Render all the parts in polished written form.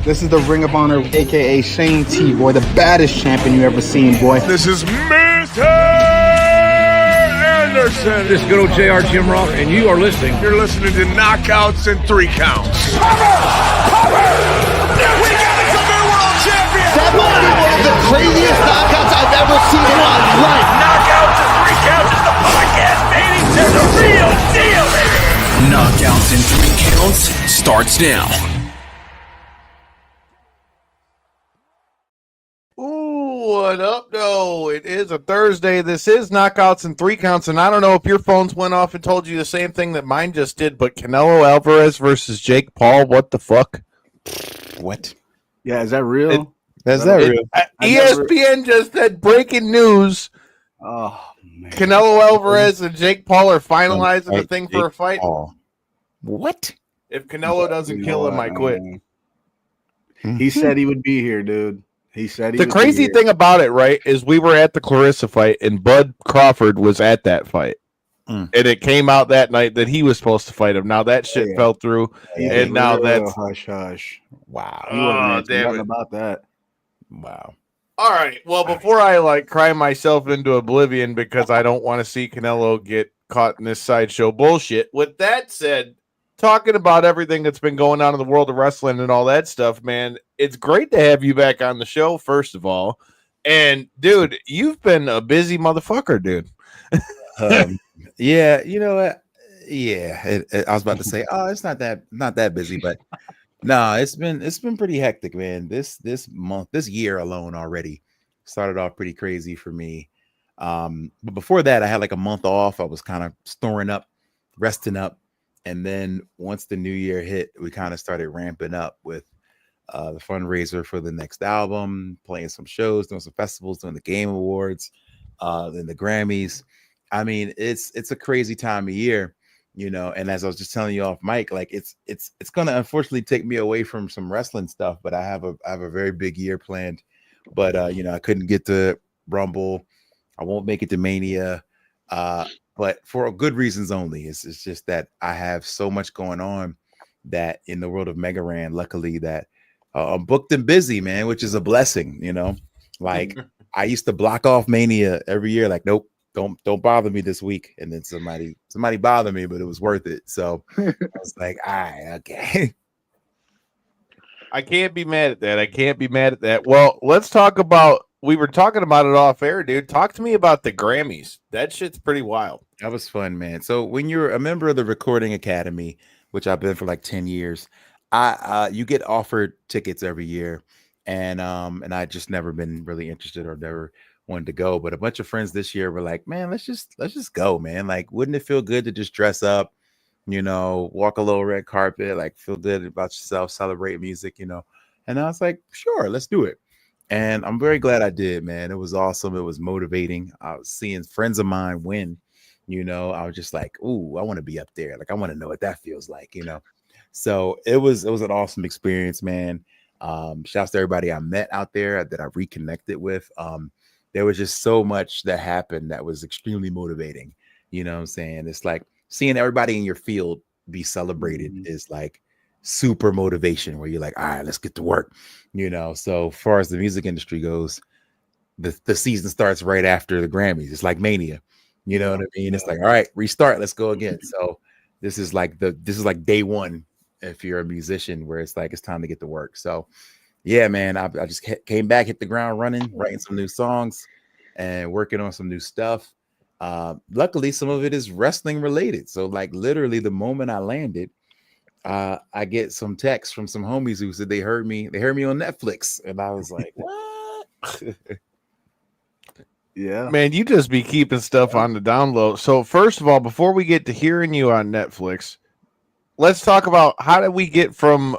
This is the Ring of Honor, a.k.a. Shane T, boy, the baddest champion you ever seen, boy. This is Mr. Anderson. This is good old JR Jim Ross, and you are listening. You're listening to Knockouts and 3 Counts. We got a new world champion. That might be one of the craziest knockouts I've ever seen in my life. Knockouts and 3 Counts is the podcast, baby. They're the real deal, baby. Knockouts and 3 Counts starts now. What up, though? It is a Thursday. This is Knockouts and 3 Counts, and I don't know if your phones went off and told you the same thing that mine just did, but Canelo Alvarez versus Jake Paul, what the fuck? What? Yeah, is that real? Is that real? ESPN just said breaking news. Oh, man. Canelo Alvarez and Jake Paul are finalizing the thing for a fight. What? If Canelo doesn't kill him, I quit. He said he would be here, dude. He said he The would crazy be here. thing about it, right, is we were at the Clarissa fight, and Bud Crawford was at that fight. And it came out that night that he was supposed to fight him. Now that shit fell through, and now that's hush hush. Wow. Oh, damn it. About that. Wow. All right. Well, before I cry myself into oblivion because I don't want to see Canelo get caught in this sideshow bullshit. With that said, talking about everything that's been going on in the world of wrestling and all that stuff, man, it's great to have you back on the show, first of all. And, dude, you've been a busy motherfucker, dude. Yeah, you know what? Yeah, I was about to say, oh, it's not that busy, but no, it's been pretty hectic, man. This month, this year alone already started off pretty crazy for me. But before that, I had like a month off. I was kind of storing up, resting up. And then once the new year hit, we kind of started ramping up with the fundraiser for the next album, playing some shows, doing some festivals, doing the Game Awards, then the Grammys. I mean, it's a crazy time of year, you know. And as I was just telling you off mic, like it's gonna unfortunately take me away from some wrestling stuff. But I have a very big year planned. But you know, I couldn't get to Rumble. I won't make it to Mania. But for good reasons only. It's just that I have so much going on that in the world of Mega Ran, luckily that I'm booked and busy, man, which is a blessing, you know. Like I used to block off Mania every year, like, nope, don't bother me this week. And then somebody bothered me, but it was worth it. So I was like, all right, okay. I can't be mad at that. Well, let's talk about, we were talking about it off air, dude. Talk to me about the Grammys. That shit's pretty wild. That was fun, man. So when you're a member of the Recording Academy, which I've been for like 10 years, you get offered tickets every year. And I just never been really interested or never wanted to go. But a bunch of friends this year were like, man, let's just go, man. Like, wouldn't it feel good to just dress up, you know, walk a little red carpet, like feel good about yourself, celebrate music, you know? And I was like, sure, let's do it. And I'm very glad I did, man. It was awesome. It was motivating. I was seeing friends of mine win, you know. I was just like, ooh, I want to be up there. Like, I want to know what that feels like, you know. So it was an awesome experience, man. Shouts to everybody I met out there that I reconnected with. There was just so much that happened that was extremely motivating. You know what I'm saying? It's like seeing everybody in your field be celebrated is like super motivation, where you're like, all right, let's get to work, you know. So far as the music industry goes, the season starts right after the Grammys. It's like Mania, you know what I mean? It's like, all right, restart, let's go again. So this is like day one if you're a musician, where it's like it's time to get to work. So yeah, man, I just came back, hit the ground running, writing some new songs and working on some new stuff. Luckily some of it is wrestling related, so like literally the moment I landed, I get some texts from some homies who said they heard me on Netflix, and I was like, what? Yeah, man, you just be keeping stuff on the download. So first of all, before we get to hearing you on Netflix, let's talk about how did we get from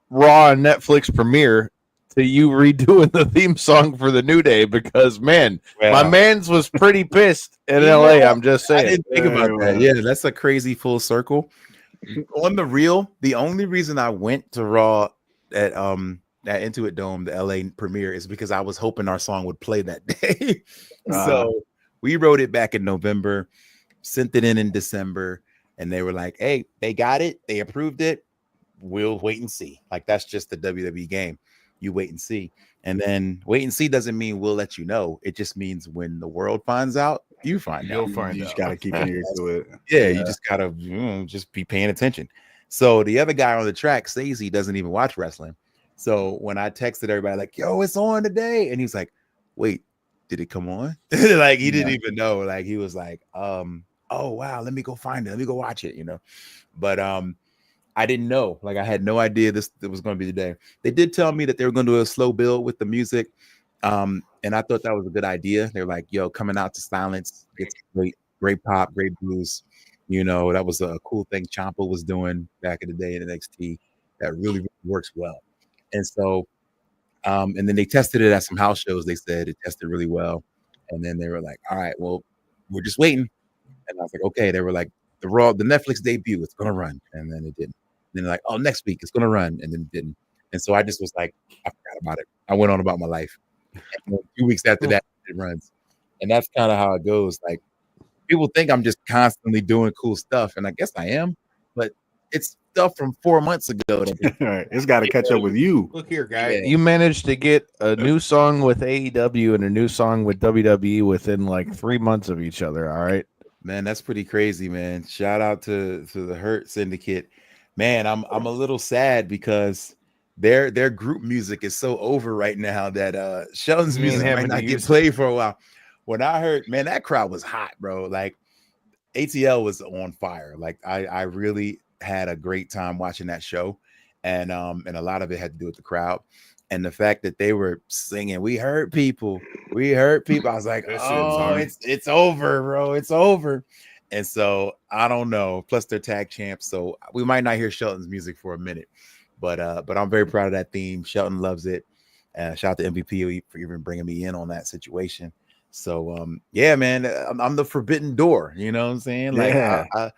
Raw and Netflix premiere to you redoing the theme song for the New Day? Because man, my man's was pretty pissed in LA. I'm just saying. I didn't think about that. Yeah, that's a crazy full circle. On the real, the only reason I went to Raw at Intuit Dome, the LA premiere, is because I was hoping our song would play that day. So we wrote it back in November, sent it in December, and they were like, hey, they got it, they approved it, we'll wait and see. Like that's just the WWE game. You wait and see. And then wait and see doesn't mean we'll let you know. It just means when the world finds out, you find out. You just gotta keep an ear to it. Yeah, you just gotta just be paying attention. So the other guy on the track says he doesn't even watch wrestling. So when I texted everybody like, yo, it's on today, and he's like, wait, did it come on? Like he didn't even know. Like he was like, oh wow, let me go find it, let me go watch it, But I didn't know. Like I had no idea this was going to be today. They did tell me that they were going to do a slow build with the music. And I thought that was a good idea. They're like, yo, coming out to silence, it's great pop, great blues. That was a cool thing Ciampa was doing back in the day in NXT that really, really works well. And so, and then they tested it at some house shows. They said it tested really well. And then they were like, all right, well, we're just waiting. And I was like, okay. They were like, the Netflix debut, it's going to run. And then it didn't. And then like, oh, next week it's going to run. And then it didn't. And so I just was like, I forgot about it. I went on about my life. And a few weeks after that, it runs. And that's kind of how it goes. Like people think I'm just constantly doing cool stuff. And I guess I am, but it's stuff from 4 months ago. Right. It's got to catch up with you. Look here, guy. Yeah. You managed to get a new song with AEW and a new song with WWE within like 3 months of each other. All right. Man, that's pretty crazy, man. Shout out to the Hurt Syndicate. Man, I'm a little sad because their group music is so over right now that Shelton's music might not get played for a while. When I heard, man, that crowd was hot, bro. Like ATL was on fire. Like I really had a great time watching that show, and a lot of it had to do with the crowd and the fact that they were singing "We hurt people, we hurt people." I was like, oh, it's over, bro, it's over. And so I don't know. Plus they're tag champs, so we might not hear Shelton's music for a minute, but I'm very proud of that theme. Shelton loves it. Shout out to MVP for even bringing me in on that situation. So yeah, man, I'm the forbidden door. You know what I'm saying? Like I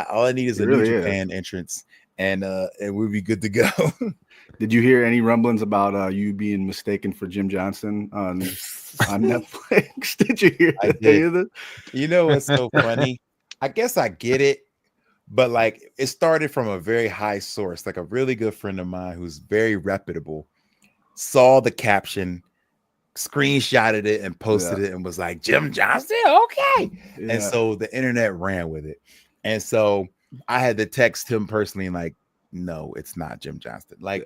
all I need is a New Japan entrance, and we'll be good to go. Did you hear any rumblings about you being mistaken for Jim Johnson on Netflix? Did you hear that? You know what's so funny? I guess I get it, but like it started from a very high source. Like a really good friend of mine who's very reputable saw the caption, screenshotted it and posted it and was like, Jim Johnson, okay. Yeah. And so the internet ran with it. And so I had to text him personally and like, no, it's not Jim Johnston. Like,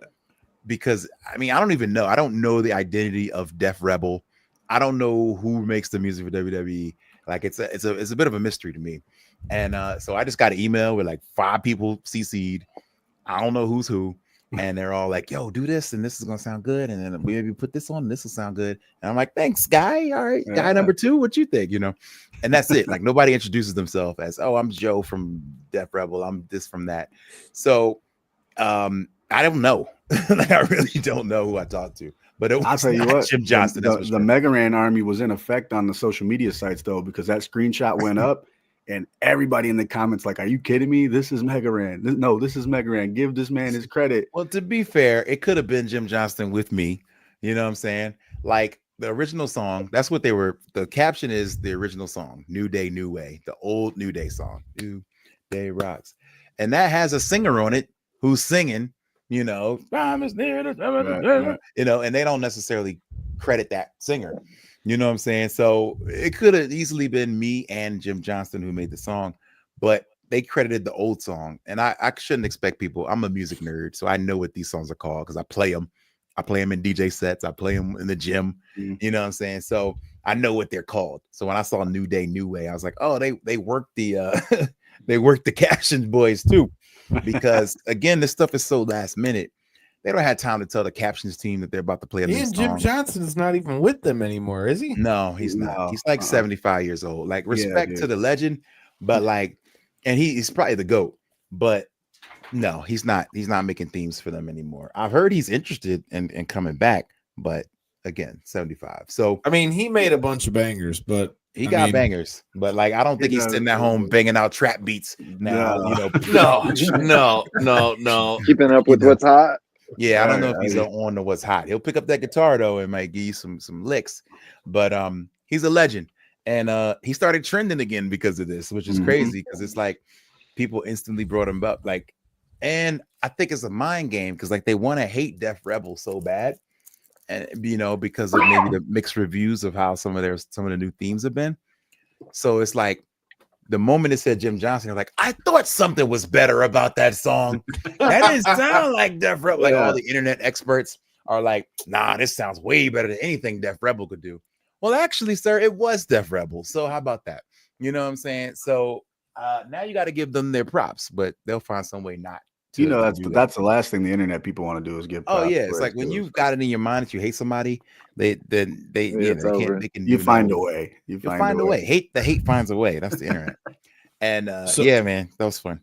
because I mean, I don't even know. I don't know the identity of Def Rebel. I don't know who makes the music for WWE. Like it's a bit of a mystery to me. And so I just got an email with like 5 people CC'd. I don't know who's who. And they're all like, yo, do this, and this is gonna sound good, and then maybe put this on, and this will sound good. And I'm like, thanks, guy. All right, guy number 2, what you think? And that's it. Like nobody introduces themselves as, oh, I'm Joe from Def Rebel, I'm this from that. So I don't know. Like I really don't know who I talked to. But I'll tell you what, Jim Johnston. The Mega Ran army was in effect on the social media sites though, because that screenshot went up. And everybody in the comments like, are you kidding me? This is Mega Ran. This is Mega Ran. Give this man his credit. Well, to be fair, it could have been Jim Johnston with me. You know what I'm saying? Like the original song, that's what they were. The caption is the original song, New Day, New Way, the old New Day song, New Day Rocks. And that has a singer on it who's singing, time is near, and they don't necessarily credit that singer. You know what I'm saying? So it could have easily been me and Jim Johnston who made the song, but they credited the old song. And I shouldn't expect people. I'm a music nerd, so I know what these songs are called because I play them. I play them in DJ sets. I play them in the gym. You know what I'm saying? So I know what they're called. So when I saw New Day, New Way, I was like, oh, they worked the they worked the captions boys too, because again, this stuff is so last minute. They don't have time to tell the captions team that they're about to play a new song. Jim Johnson's not even with them anymore, is he? No, he's not. He's like 75 years old. Like respect to the legend, but like, and he's probably the GOAT, but no, he's not. He's not making themes for them anymore. I've heard he's interested in coming back, but again, 75. So I mean, he made a bunch of bangers, but he got bangers, but like I don't think he's sitting at home banging out trap beats now. No. Keeping up with what's hot. Yeah, I don't know if he's on to what's hot. He'll pick up that guitar though and might give you some licks. But he's a legend, and he started trending again because of this, which is crazy because it's like people instantly brought him up. Like And I think it's a mind game because like they want to hate Def Rebel so bad, and because of maybe the mixed reviews of how some of the new themes have been. So it's like the moment it said Jim Johnson, you're like, I thought something was better about that song. That didn't sound like Def Rebel. Like all the internet experts are like, nah, this sounds way better than anything Def Rebel could do. Well, actually, sir, it was Def Rebel. So how about that? You know what I'm saying? So now you got to give them their props, but they'll find some way not to. That's the last thing the internet people want to do is give props. Oh yeah, it's like when you've got it in your mind that you hate somebody, they can find a way. You find a way. The hate finds a way. That's the internet. And yeah, man, that was fun.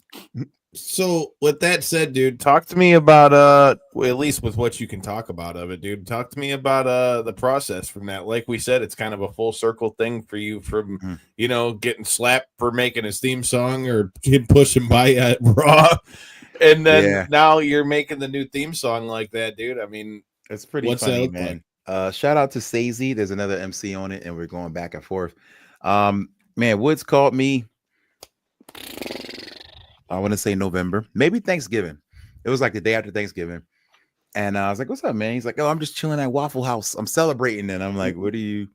So with that said, dude, talk to me about at least with what you can talk about of it, dude. Talk to me about the process from that. Like we said, it's kind of a full circle thing for you from getting slapped for making his theme song or pushing by at Raw. And then now you're making the new theme song like that, dude. I mean, it's pretty funny, man. Like? Shout out to Sazy. There's another MC on it, and we're going back and forth. Man, Woods called me. I want to say November, maybe Thanksgiving. It was like the day after Thanksgiving. And I was like, what's up, man? He's like, oh, I'm just chilling at Waffle House. I'm celebrating. And I'm like, what are you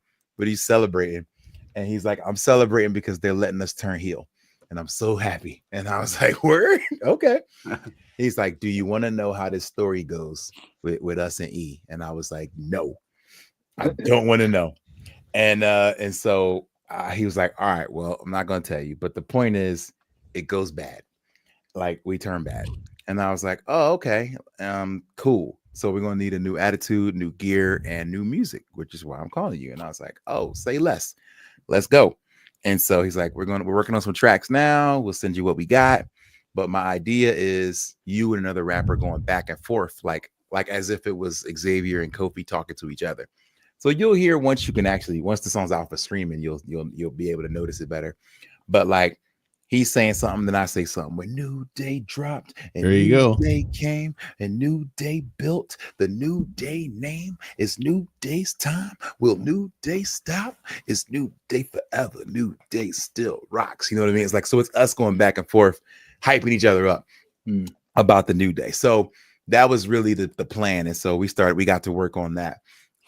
celebrating? And he's like, I'm celebrating because they're letting us turn heel. And I'm so happy. And I was like, word? Okay. He's like, do you want to know how this story goes with us and E? And I was like, no, I don't want to know. And so he was like, all right, well, I'm not going to tell you. But the point is, it goes bad. Like we turn bad. And I was like, oh, okay. Cool. So we're going to need a new attitude, new gear, and new music, which is why I'm calling you. And I was like, oh, say less. Let's go. And so he's like, we're working on some tracks now. We'll send you what we got. But my idea is you and another rapper going back and forth, like as if it was Xavier and Kofi talking to each other. So you'll hear once the song's out for streaming, you'll be able to notice it better. But like he's saying something, then I say something. When New Day dropped, and New Day came, and New Day built, the New Day name is New Day's time. Will New Day stop? It's New Day forever. New Day still rocks. You know what I mean? It's like, so it's us going back and forth, hyping each other up about the New Day. So that was really the plan. And so we got to work on that.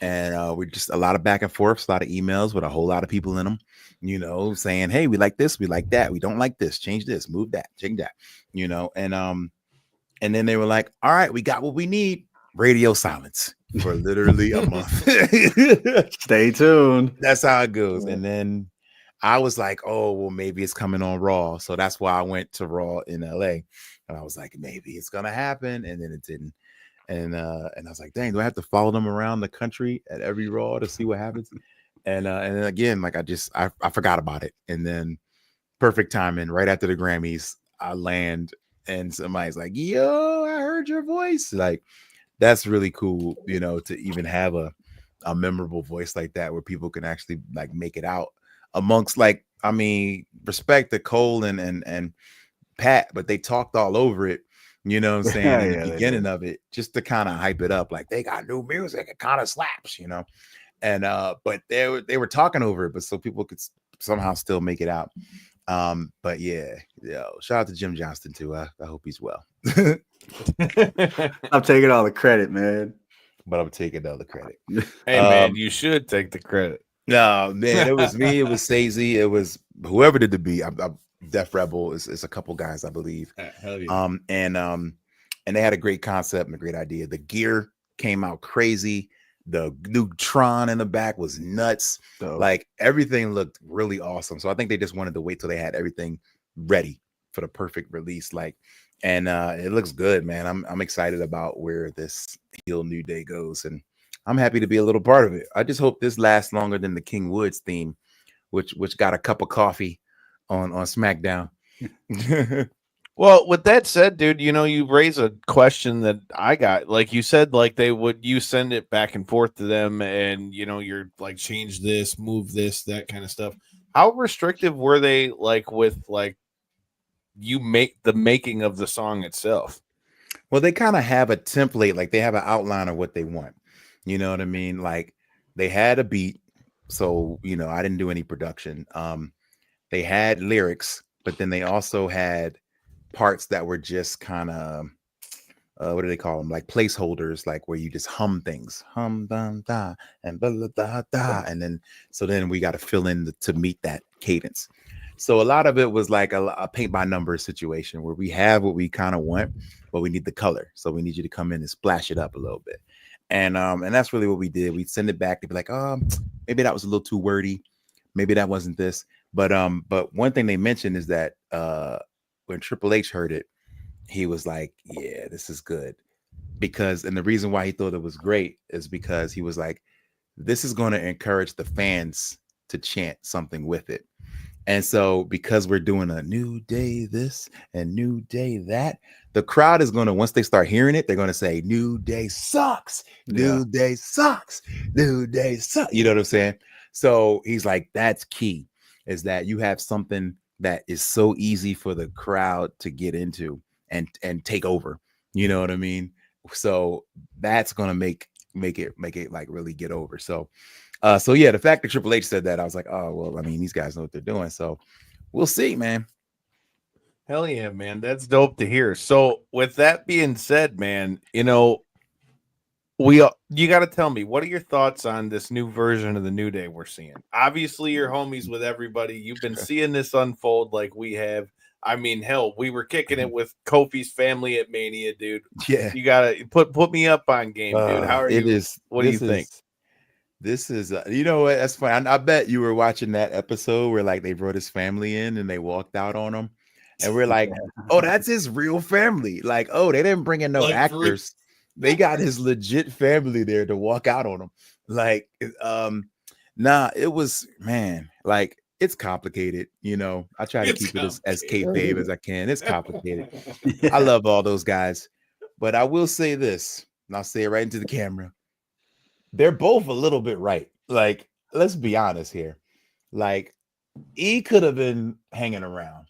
And we just a lot of back and forth, a lot of emails with a whole lot of people in them, saying, hey, we like this, we like that, we don't like this, change this, move that, change that, and then they were like, all right, we got what we need. Radio silence for literally a month. Stay tuned. That's how it goes. And then I was like, oh, well, maybe it's coming on Raw. So that's why I went to Raw in LA. And I was like, maybe it's gonna happen. And then it didn't. And I was like, dang, do I have to follow them around the country at every Raw to see what happens? And then again, like I forgot about it. And then perfect timing, right after the Grammys, I land and somebody's like, yo, I heard your voice. Like, that's really cool, to even have a memorable voice like that where people can actually like make it out amongst respect to Cole and Pat, but they talked all over it. You know what I'm saying? In the beginning of it, just to kind of hype it up, like they got new music, it kind of slaps, And but they were talking over it, but so people could somehow still make it out. But yeah, shout out to Jim Johnston too. I hope he's well. I'm taking all the credit, man. But I'm taking all the credit. Hey man, you should take the credit. No, man, it was me, it was Sazy, it was whoever did the beat. Def Rebel is a couple guys, I believe. Hell yeah. And they had a great concept and a great idea. The gear came out crazy. The new Tron in the back was nuts. Like everything looked really awesome. So I think they just wanted to wait till they had everything ready for the perfect release. And it looks good, man. I'm excited about where this heel New Day goes, and I'm happy to be a little part of it. I just hope this lasts longer than the King Woods theme, which got a cup of coffee on SmackDown. Well, with that said, dude, you raise a question that I got. Like you said, like you send it back and forth to them, and you're like, change this, move this, that kind of stuff. How restrictive were they, like with like you make the making of the song itself? Well, they kind of have a template, like they have an outline of what they want. You know what I mean? Like they had a beat, so I didn't do any production. They had lyrics, but then they also had parts that were just kind of what do they call them? Like placeholders, like where you just hum things, hum dum da and blah, blah, da da, and then we got to fill in to meet that cadence. So a lot of it was like a paint by numbers situation where we have what we kind of want, but we need the color. So we need you to come in and splash it up a little bit, and that's really what we did. We'd send it back to be like, maybe that was a little too wordy, maybe that wasn't this, but one thing they mentioned is that when Triple H heard it, he was like, yeah, this is good. And the reason why he thought it was great is because he was like, this is going to encourage the fans to chant something with it. And so because we're doing a new day this and new day that, the crowd is going to, once they start hearing it, they're going to say, new day sucks, new day sucks, new day sucks. You know what I'm saying? So he's like, that's key, is that you have something that is so easy for the crowd to get into and take over. You know what I mean? So that's gonna make it like really get over. So yeah, the fact that Triple H said that, I was like, oh well, I mean, these guys know what they're doing. So we'll see, man. Hell yeah, man. That's dope to hear. So with that being said, man, you got to tell me, what are your thoughts on this new version of the New Day we're seeing? Obviously, you're homies with everybody. You've been seeing this unfold like we have. I mean, hell, we were kicking it with Kofi's family at Mania, dude. Yeah, you gotta put me up on game, dude. How are you? What do you think? This is, you know what? That's fine. I bet you were watching that episode where like they brought his family in and they walked out on him, and we're like, oh, that's his real family. Like, oh, they didn't bring in no actors. They got his legit family there to walk out on him. Like, nah, it was, man, like, it's complicated, you know. I try to keep it as kayfabe as I can. It's complicated. I love all those guys, but I will say this, and I'll say it right into the camera. They're both a little bit right. Like, let's be honest here. Like, E could have been hanging around,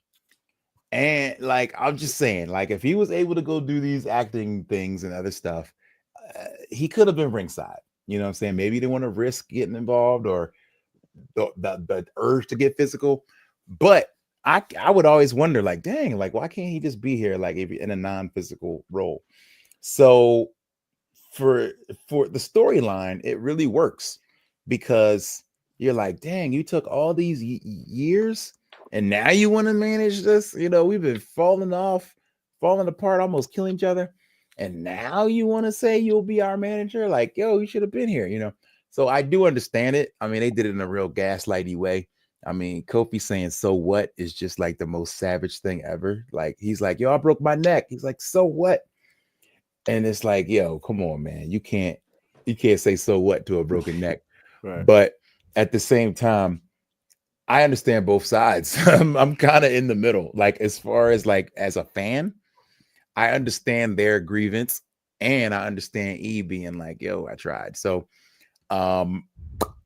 and like, I'm just saying, like, if he was able to go do these acting things and other stuff, he could have been ringside. You know what I'm saying? Maybe they want to risk getting involved or the urge to get physical, but I would always wonder, like, dang, like, why can't he just be here, like, if in a non-physical role? So for the storyline, it really works because you're like, dang, you took all these years and now you want to manage this. You know, we've been falling apart, almost killing each other, and now you want to say you'll be our manager? Like, yo, you should have been here, you know. So I do understand it. I mean, they did it in a real gaslighty way. I mean, Kofi saying "so what" is just like the most savage thing ever. Like, he's like, yo, I broke my neck. He's like, so what? And it's like, yo, come on, man. You can't say so what to a broken neck. Right. But at the same time, I understand both sides. I'm kind of in the middle. Like, as far as like as a fan, I understand their grievance, and I understand E being like, yo, I tried. So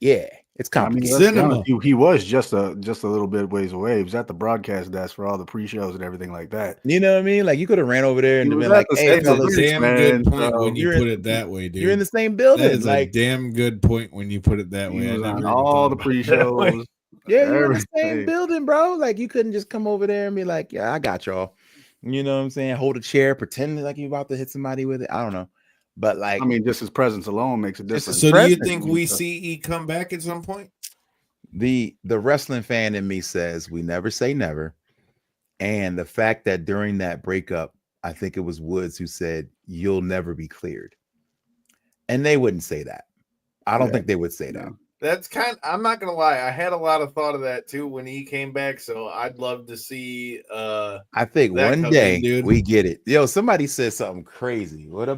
yeah, it's complicated. I mean, he was just a little bit ways away. He was at the broadcast desk for all the pre-shows and everything like that. You know what I mean? Like, you could have ran over there and been like, hey, fellas, damn good point when you put it that way, dude. You're in the same building. That is like a damn good point when you put it that way. On all the pre-shows. Yeah, you're in the same building, bro. Like, you couldn't just come over there and be like, yeah, I got y'all. You know what I'm saying? Hold a chair, pretend like you're about to hit somebody with it. I don't know. But like, I mean, just his presence alone makes a difference. So do you think we see E come back at some point? The wrestling fan in me says we never say never. And the fact that during that breakup, I think it was Woods who said, you'll never be cleared. And they wouldn't say that. I don't think they would say that. That's I'm not gonna lie, I had a lot of thought of that too when he came back. So I'd love to see I think one day we get it. Yo, somebody said something crazy. What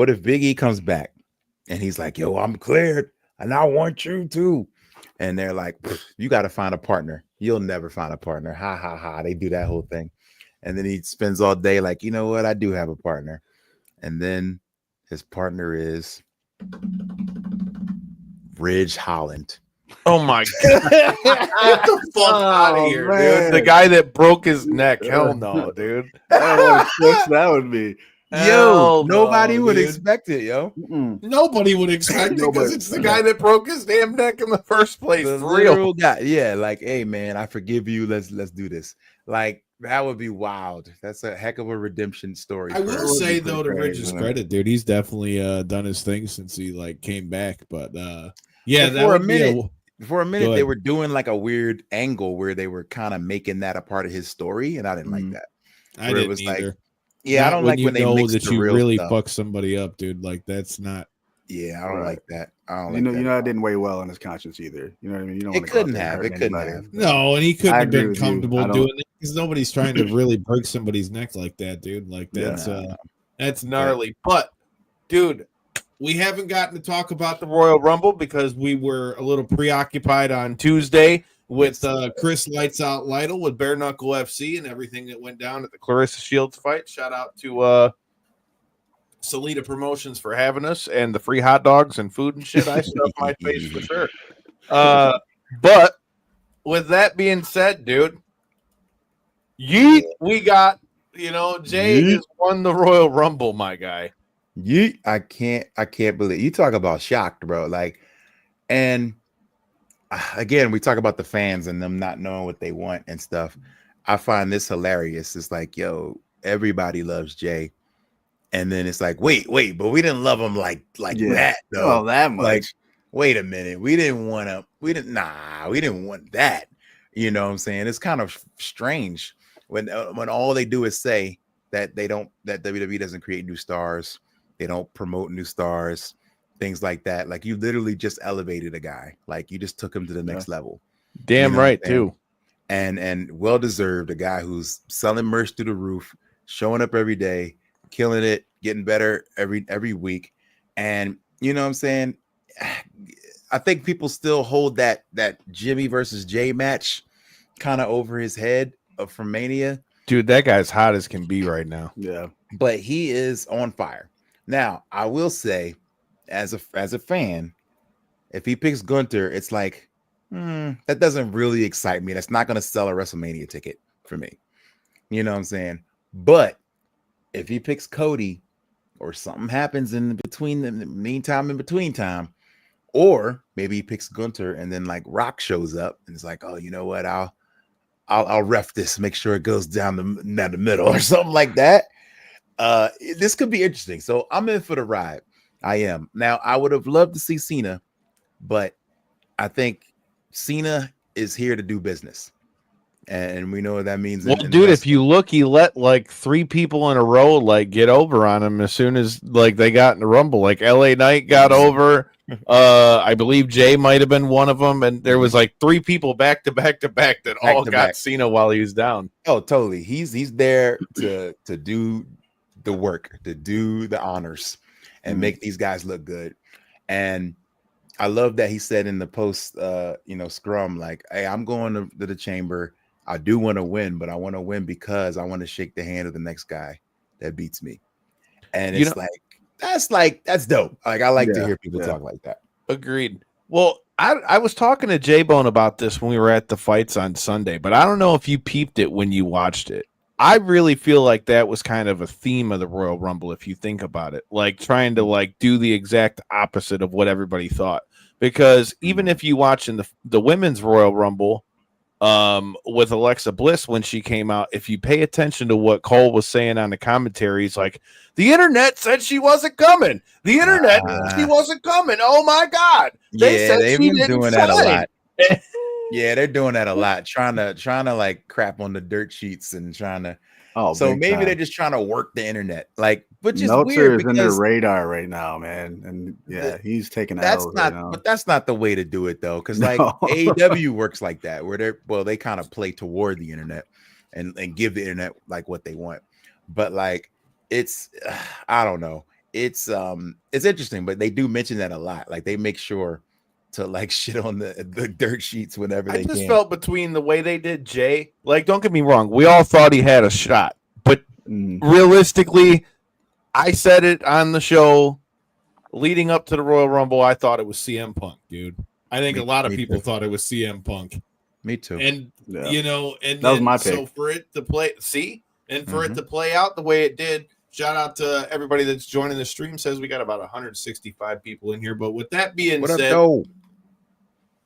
if Big E comes back and he's like, yo, I'm cleared and I want you to. And they're like, you got to find a partner. You'll never find a partner. Ha, ha, ha. They do that whole thing. And then he spends all day like, you know what? I do have a partner. And then his partner is Ridge Holland. Oh my God. Get the fuck out of here, dude. The guy that broke his neck. Hell no, dude. That would be. Yo, nobody would expect it, yo. Nobody would expect it because it's the guy that broke his damn neck in the first place. The real guy. Yeah, like, hey man, I forgive you. Let's do this. Like that would be wild. That's a heck of a redemption story. I will would say be though, to pretty Rich's crazy. credit, dude, he's definitely done his thing since he like came back. But yeah, But that would be for a Go minute, they ahead. were doing like a weird angle where they were kind of making that a part of his story, and I didn't like that. I Where it didn't was like, either. yeah, I Not don't when like you when they know mix that the you real really stuff. fuck somebody up, dude. Like that's not. Yeah, I don't Right. like that. I don't You like know, that. you know, at that all. didn't weigh well on his conscience either. You know what I mean? You don't It want to go out couldn't there and have. hurt It couldn't anybody. have. No, and he couldn't I have agree been with you. comfortable I don't- doing it because nobody's trying to really break somebody's neck like that, dude. Like Yeah. that's gnarly. But dude, we haven't gotten to talk about the Royal Rumble because we were a little preoccupied on Tuesday with Chris Lights Out Lytle with Bare Knuckle FC and everything that went down at the Clarissa Shields fight. Shout out to Salita Promotions for having us and the free hot dogs and food and shit. I stuff my face for sure. But with that being said, dude, we got, Jey has won the Royal Rumble, my guy. I can't believe you talk about shocked, bro. Like, and again, we talk about the fans and them not knowing what they want and stuff. I find this hilarious. It's like, yo, everybody loves Jey. And then it's like, wait, but we didn't love him like that, though. Oh, that much. Like, wait a minute. We didn't want that. You know what I'm saying? It's kind of strange when all they do is say that that WWE doesn't create new stars. They don't promote new stars, things like that. Like you literally just elevated a guy. Like you just took him to the next level. Damn You know right, what I'm saying? too. And well deserved. A guy who's selling merch through the roof, showing up every day, killing it, getting better every week. And you know what I'm saying? I think people still hold that Jimmy versus Jey match kind of over his head from Mania. Dude, that guy's hot as can be right now. Yeah. But he is on fire. Now, I will say, as a fan, if he picks Gunther, it's like, that doesn't really excite me. That's not going to sell a WrestleMania ticket for me. You know what I'm saying? But if he picks Cody, or something happens in between time, or maybe he picks Gunther and then like Rock shows up and it's like, oh, you know what? I'll ref this, make sure it goes down the middle or something like that. This could be interesting. So I'm in for the ride. I am. Now, I would have loved to see Cena, but I think Cena is here to do business. And we know what that means. Well, dude, if you look, he let like 3 people in a row like get over on him as soon as like they got in the Rumble. Like LA Knight got over. I believe Jey might have been one of them, and there was like 3 people back to back that all got Cena while he was down. Oh, totally. He's there to do the work, to do the honors, and make these guys look good. And I love that he said in the post, scrum, like, hey, I'm going to the chamber. I do want to win, but I want to win because I want to shake the hand of the next guy that beats me. And it's that's dope. Like, I like to hear people talk like that. Agreed. Well, I was talking to J-Bone about this when we were at the fights on Sunday, but I don't know if you peeped it when you watched it. I really feel like that was kind of a theme of the Royal Rumble, if you think about it, like trying to like do the exact opposite of what everybody thought. Because even if you watch in the women's Royal Rumble with Alexa Bliss when she came out, if you pay attention to what Cole was saying on the commentaries, like the internet said she wasn't coming. The internet she wasn't coming. Oh my God! They've been doing that a lot. Yeah, they're doing that a lot, trying to like crap on the dirt sheets and trying to. Oh, so maybe they're just trying to work the internet, like, which is weird is in their radar right now, man, and he's taking that. But that's not the way to do it though, because like AEW works like that, where they kind of play toward the internet and give the internet like what they want, but like it's I don't know, it's interesting, but they do mention that a lot, like they make sure to like shit on the dirt sheets whenever they can. I just felt between the way they did Jey, like, don't get me wrong, we all thought he had a shot, but realistically, I said it on the show leading up to the Royal Rumble, I thought it was CM Punk, dude. I think a lot of people thought it was CM Punk. Me too. And and that was my pick. So for it to play, it to play out the way it did. Shout out to everybody that's joining the stream. Says we got about 165 people in here. But with that being said,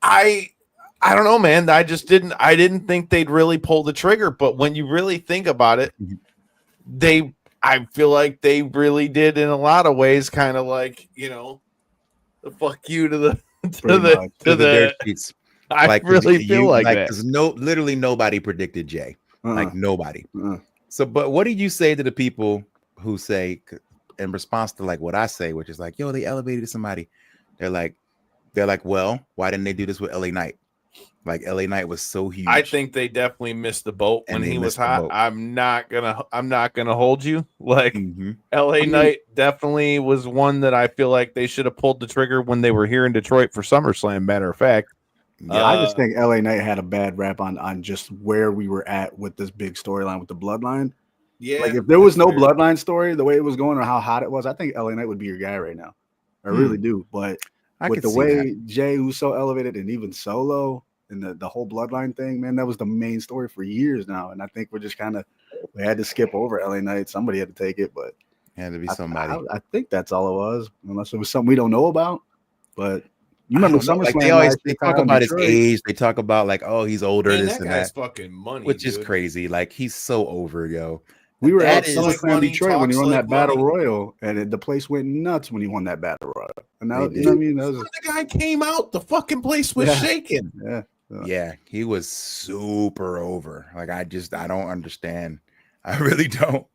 I I don't know, man. I didn't think they'd really pull the trigger, but when you really think about it, I feel like they really did in a lot of ways, kind of like, the fuck you to the to the dirt sheets. I really feel like that. Because literally nobody predicted Jey. Like nobody. Uh-uh. So, but what do you say to the people who say, in response to like what I say, which is like, yo, they elevated somebody. They're like, well, why didn't they do this with LA Knight? Like LA Knight was so huge. I think they definitely missed the boat when he was hot. I'm not gonna hold you. Like LA Knight definitely was one that I feel like they should have pulled the trigger when they were here in Detroit for SummerSlam. Matter of fact. Yeah, I just think LA Knight had a bad rap on just where we were at with this big storyline with the bloodline. Yeah. Like if there was no bloodline story, the way it was going or how hot it was, I think LA Knight would be your guy right now. I really do. But with the way Jey Uso elevated and even Solo and the whole bloodline thing, man, that was the main story for years now. And I think we're just we had to skip over LA Knight. Somebody had to take it, but it had to be somebody. I think that's all it was, unless it was something we don't know about. But you remember SummerSlam? Like they talk about his age. They talk about like, oh, he's older. Man, this that and guy's that, fucking money, which is crazy. Like he's so over, yo. We were at SummerSlam Detroit when he won that battle royal, and the place went nuts when he won that battle royal. And now, you know what I mean? That was when the guy came out, the fucking place was shaking. Yeah, he was super over. Like I don't understand. I really don't.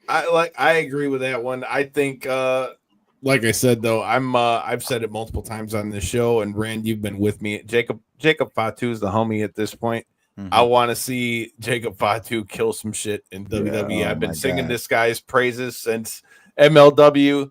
I agree with that one. I think like I said though, I've said it multiple times on this show, and Rand, you've been with me. Jacob Fatu is the homie at this point. I want to see Jacob Fatu kill some shit in WWE. I've been singing this guy's praises since MLW.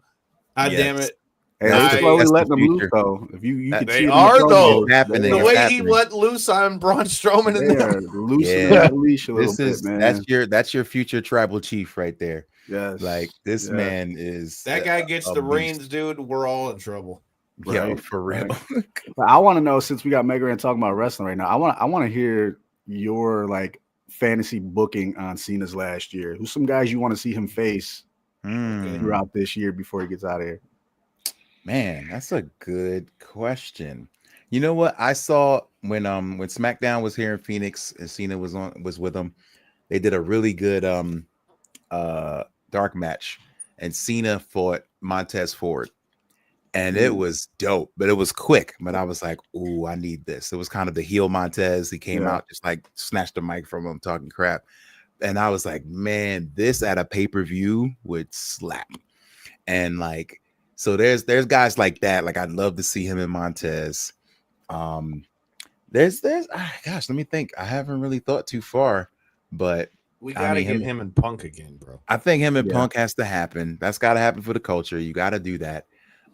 God damn it. Hey, they're slowly letting them loose, though. If you can they see are, though. Happening, the way he let loose on Braun Strowman in there. Loosening that leash a little bit, man. That's your future tribal chief right there. Yes. Like this man is that guy gets the reins, dude. We're all in trouble. Yo, for real. But I want to know, since we got Mega Ran talking about wrestling right now, I want to hear your like fantasy booking on Cena's last year. Who's some guys you want to see him face throughout this year before he gets out of here? Man, that's a good question. You know what? I saw when SmackDown was here in Phoenix and Cena was with them, they did a really good dark match, and Cena fought Montez Ford. And it was dope, but it was quick. But I was like, ooh, I need this. It was kind of the heel Montez. He came out, just like snatched the mic from him, talking crap. And I was like, man, this at a pay-per-view would slap. And like, so there's guys like that. Like I'd love to see him in Montez. There's gosh, let me think. I haven't really thought too far, but we gotta get him and Punk again, bro. I think him and Punk has to happen. That's gotta happen for the culture. You gotta do that.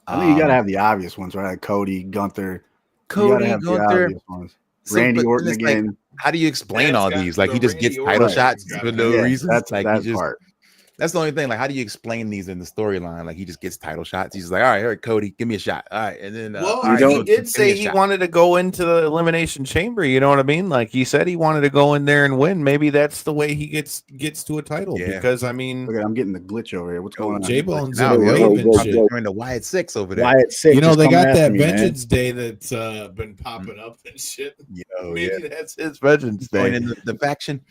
I mean, you gotta have the obvious ones, right? Like Cody, Gunther. Gunther. Randy Orton again. Like, how do you explain all these? Like he just gets title shots for no reason. That's like that part. That's the only thing. Like, how do you explain these in the storyline? Like, he just gets title shots. He's just like, all right, Cody, give me a shot. All right, and then he did say he wanted to go into the Elimination Chamber. You know what I mean? Like he said he wanted to go in there and win. Maybe that's the way he gets to a title. Yeah. Because I mean, okay, I'm getting the glitch over here. What's going on? J-Bone's in the Wyatt 6 over there. Wyatt 6. You know they got that Vengeance Day that's been popping up and shit. Maybe that's his Vengeance Day. In the faction.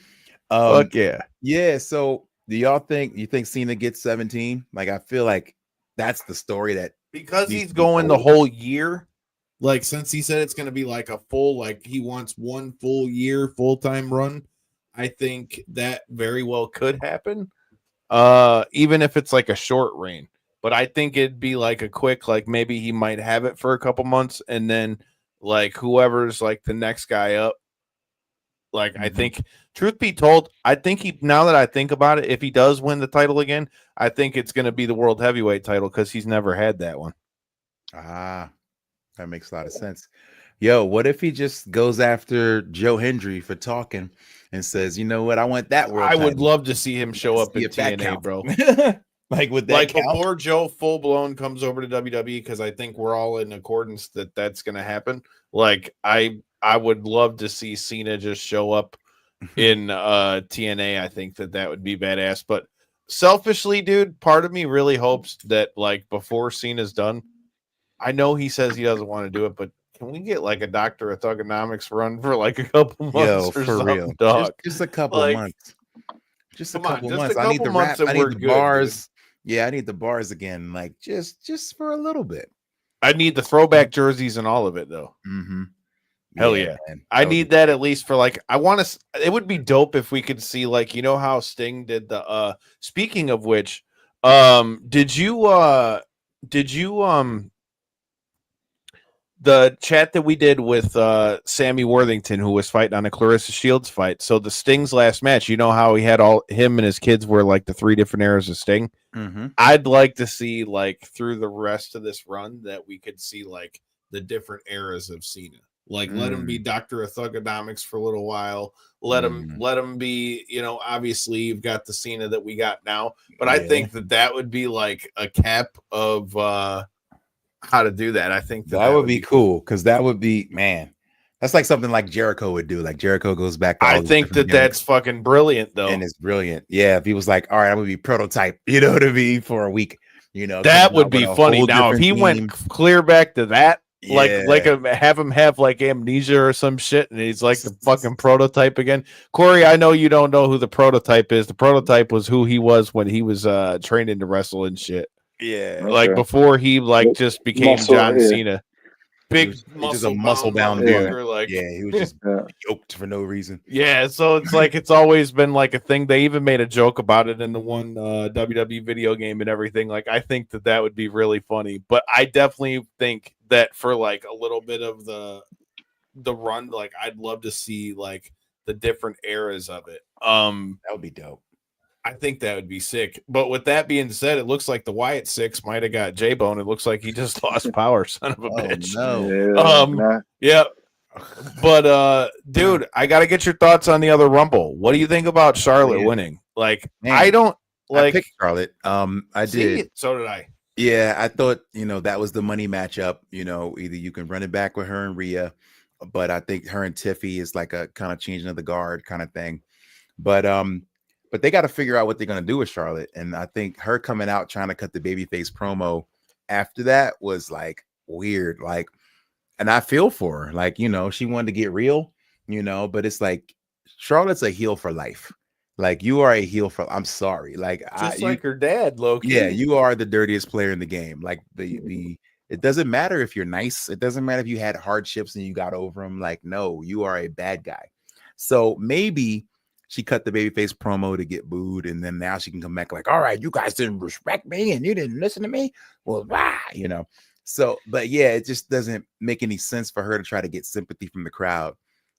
Fuck yeah. Yeah. So. Do y'all think Cena gets 17? Like, I feel like that's the story that because he's going the whole year. Like, since he said it's going to be like a full, like he wants 1 full year, full-time run. I think that very well could happen. Even if it's like a short reign, but I think it'd be like a quick, like maybe he might have it for a couple months and then like whoever's like the next guy up. Like, I think, truth be told, I think now that I think about it, if he does win the title again, I think it's going to be the World Heavyweight title because he's never had that one. Ah, that makes a lot of sense. Yo, what if he just goes after Joe Hendry for talking and says, you know what, I want that world title. Would love to see him show up in TNA, bro. Like, with that before Joe full blown comes over to WWE, because I think we're all in accordance that that's going to happen. Like, I would love to see Cena just show up in TNA. I think that would be badass. But selfishly, dude, part of me really hopes that like before Cena's done, I know he says he doesn't want to do it, but can we get like a Doctor of Thugonomics run for like a couple months Yo, or for something, real. dog? Just a couple Like, months. Just a come on, couple just a months. I need couple the months rap. and I we're need the good, bars. Yeah, I need the bars again. Like just for a little bit. I need the throwback jerseys and all of it though. Mm-hmm. Hell yeah. Man. I need that at least for like, I want to, it would be dope if we could see like, you know how Sting did the, speaking of which, did you, the chat that we did with Sammy Worthington, who was fighting on a Clarissa Shields fight. So the Sting's last match, you know how he had all him and his kids were like the 3 different eras of Sting. Mm-hmm. I'd like to see like through the rest of this run that we could see like the different eras of Cena. Like let him be Doctor of Thugonomics for a little while. Let him be, you know, obviously you've got the Cena that we got now, but I think that would be like a cap of how to do that. I think that would be cool because that would be, man, that's like something like Jericho would do. Like Jericho goes back to all I think that's fucking brilliant though. And it's brilliant. Yeah, if he was like, all right, I'm gonna be prototype, you know what I mean, for a week, you know, that would be funny. Now if he went clear back to that, have him have like amnesia or some shit, and he's like the fucking prototype again. Corey, I know you don't know who the prototype is. The prototype was who he was when he was training to wrestle and shit. Yeah, like before he like just became John Cena. Big just a muscle bound dude. Like, yeah, he was just yoked for no reason. Yeah, so it's like it's always been like a thing. They even made a joke about it in the one WWE video game and everything. Like, I think that would be really funny. But I definitely think that for like a little bit of the run, like I'd love to see like the different eras of it. That would be dope. I think that would be sick. But with that being said, it looks like the Wyatt Six might have got J-Bone. It looks like he just lost power, son of a bitch. No. Yeah. But dude, I gotta get your thoughts on the other Rumble. What do you think about Charlotte winning? Like, I don't like I picked Charlotte. I did. So did I. Yeah, I thought, that was the money matchup. Either you can run it back with her and Rhea, but I think her and Tiffy is like a kind of changing of the guard kind of thing. But they got to figure out what they're going to do with Charlotte. And I think her coming out trying to cut the babyface promo after that was like weird. Like, and I feel for her. Like, she wanted to get real, but it's like Charlotte's a heel for life. Like, you are a heel for, I'm sorry. Like, just like her dad, Loki. Yeah, you are the dirtiest player in the game. Like, it doesn't matter if you're nice. It doesn't matter if you had hardships and you got over them. Like, no, you are a bad guy. So maybe she cut the babyface promo to get booed, and then now she can come back like, all right, you guys didn't respect me and you didn't listen to me. Well, So, but yeah, it just doesn't make any sense for her to try to get sympathy from the crowd.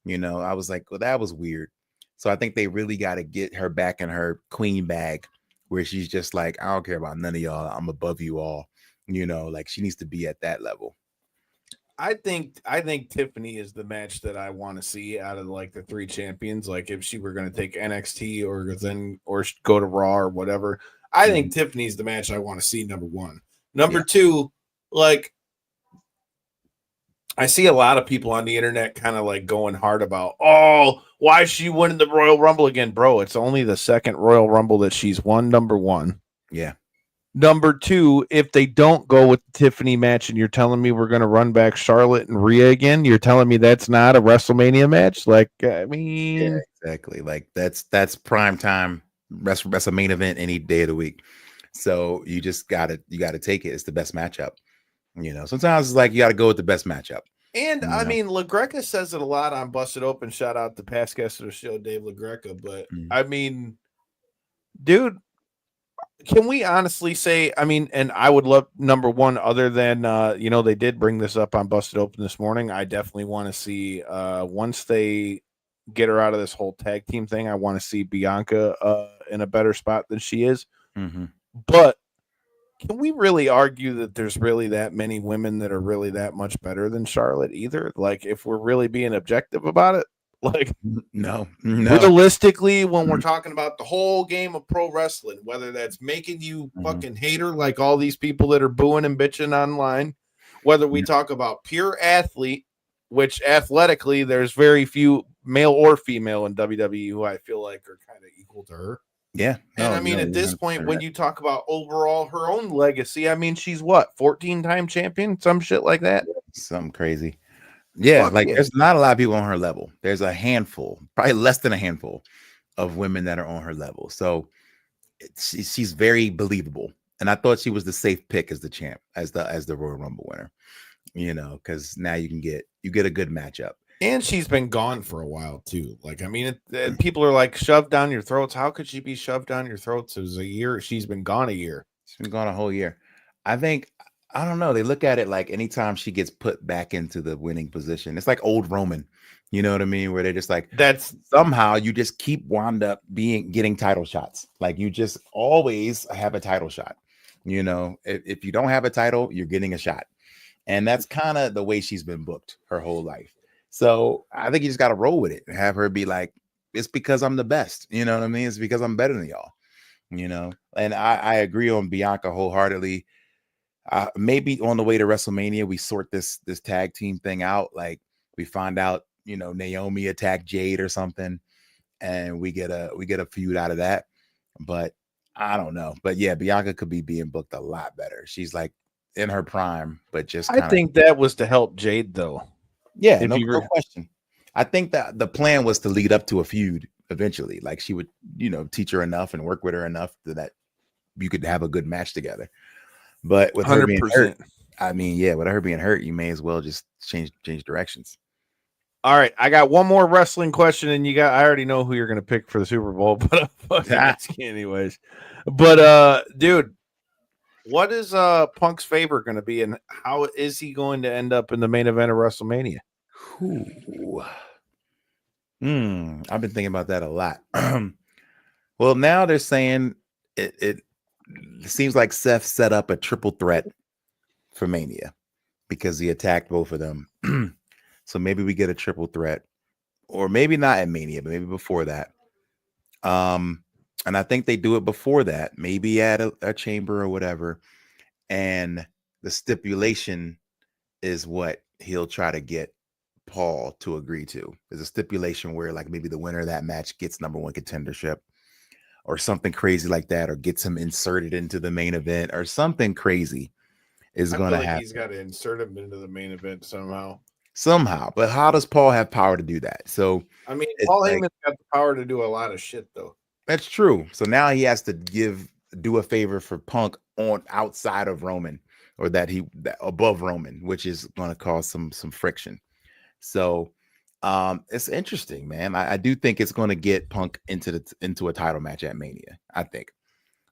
I was like, well, that was weird. So I think they really got to get her back in her queen bag where she's just like, I don't care about none of y'all. I'm above you all. Like she needs to be at that level. I think Tiffany is the match that I want to see out of like the 3 champions. Like if she were going to take NXT or go to Raw or whatever, I think Tiffany's the match I want to see. Number 1, number 2, like I see a lot of people on the internet kind of like going hard about, why is she winning the Royal Rumble again, bro? It's only the 2nd Royal Rumble that she's won. Number 1. Yeah. Number 2, if they don't go with the Tiffany match and you're telling me we're going to run back Charlotte and Rhea again, you're telling me that's not a WrestleMania match? Like, I mean, yeah, exactly. Like that's prime time. That's a main event any day of the week. So you just got to take it. It's the best matchup. Sometimes it's like you got to go with the best matchup. And I mean, LaGreca says it a lot on Busted Open. Shout out to past guest of the show, Dave LaGreca. But I mean, dude, can we honestly say, I mean, and I would love, number 1, other than, they did bring this up on Busted Open this morning. I definitely want to see, once they get her out of this whole tag team thing, I want to see Bianca in a better spot than she is. Mm-hmm. But can we really argue that there's really that many women that are really that much better than Charlotte either? Like, if we're really being objective about it? Like, no. Realistically, when we're talking about the whole game of pro wrestling, whether that's making you fucking hater like all these people that are booing and bitching online, whether we talk about pure athlete, which athletically there's very few male or female in WWE who I feel like are kind of equal to her. Yeah. And I mean, at this point, when you talk about overall her own legacy, I mean, she's what, 14-time champion, some shit like that? Something crazy. Yeah, Fuck like yeah. there's not a lot of people on her level. There's a handful, probably less than a handful of women that are on her level. So she's very believable. And I thought she was the safe pick as the champ, as the Royal Rumble winner. You know, because now you get a good matchup. And she's been gone for a while too. Like, I mean, people are like shoved down your throats. How could she be shoved down your throats? It was a year. She's been gone a year. She's been gone a whole year. I think, I don't know. They look at it like anytime she gets put back into the winning position, it's like old Roman. You know what I mean? Where they're just like, that's somehow you just keep wound up getting title shots. Like you just always have a title shot. You know, if you don't have a title, you're getting a shot. And that's kind of the way she's been booked her whole life. So I think you just got to roll with it and have her be like, it's because I'm the best. You know what I mean? It's because I'm better than y'all, you know? And I agree on Bianca wholeheartedly. Maybe on the way to WrestleMania, we sort this tag team thing out. Like we find out, you know, Naomi attacked Jade or something, and we get a feud out of that. But I don't know. But yeah, Bianca could be being booked a lot better. She's like in her prime, but just I think that was to help Jade though. Yeah, no question. I think that the plan was to lead up to a feud eventually. Like she would, you know, teach her enough and work with her enough that you could have a good match together. But with 100%. Her being hurt, I mean, yeah, with her being hurt, you may as well just change directions. All right, I got one more wrestling question, and I already know who you're gonna pick for the Super Bowl, but I'm fucking asking anyways. But dude, what is Punk's favor going to be, and how is he going to end up in the main event of WrestleMania? I've been thinking about that a lot. Well, now they're saying it seems like Seth set up a triple threat for Mania because he attacked both of them. So maybe we get a triple threat, or maybe not at Mania, but maybe before that. And I think they do it before that, maybe at a chamber or whatever. And the stipulation is what he'll try to get Paul to agree to. There's a stipulation where like maybe the winner of that match gets number one contendership or something crazy like that, or gets him inserted into the main event or something crazy is going to happen. He's got to insert him into the main event somehow. But how does Paul have power to do that? So I mean, Paul Heyman's got the power to do a lot of shit though. That's true. So now he has to do a favor for Punk on outside of Roman, or that above Roman, which is going to cause some friction. So it's interesting, man. I do think it's going to get Punk into a title match at Mania. I think,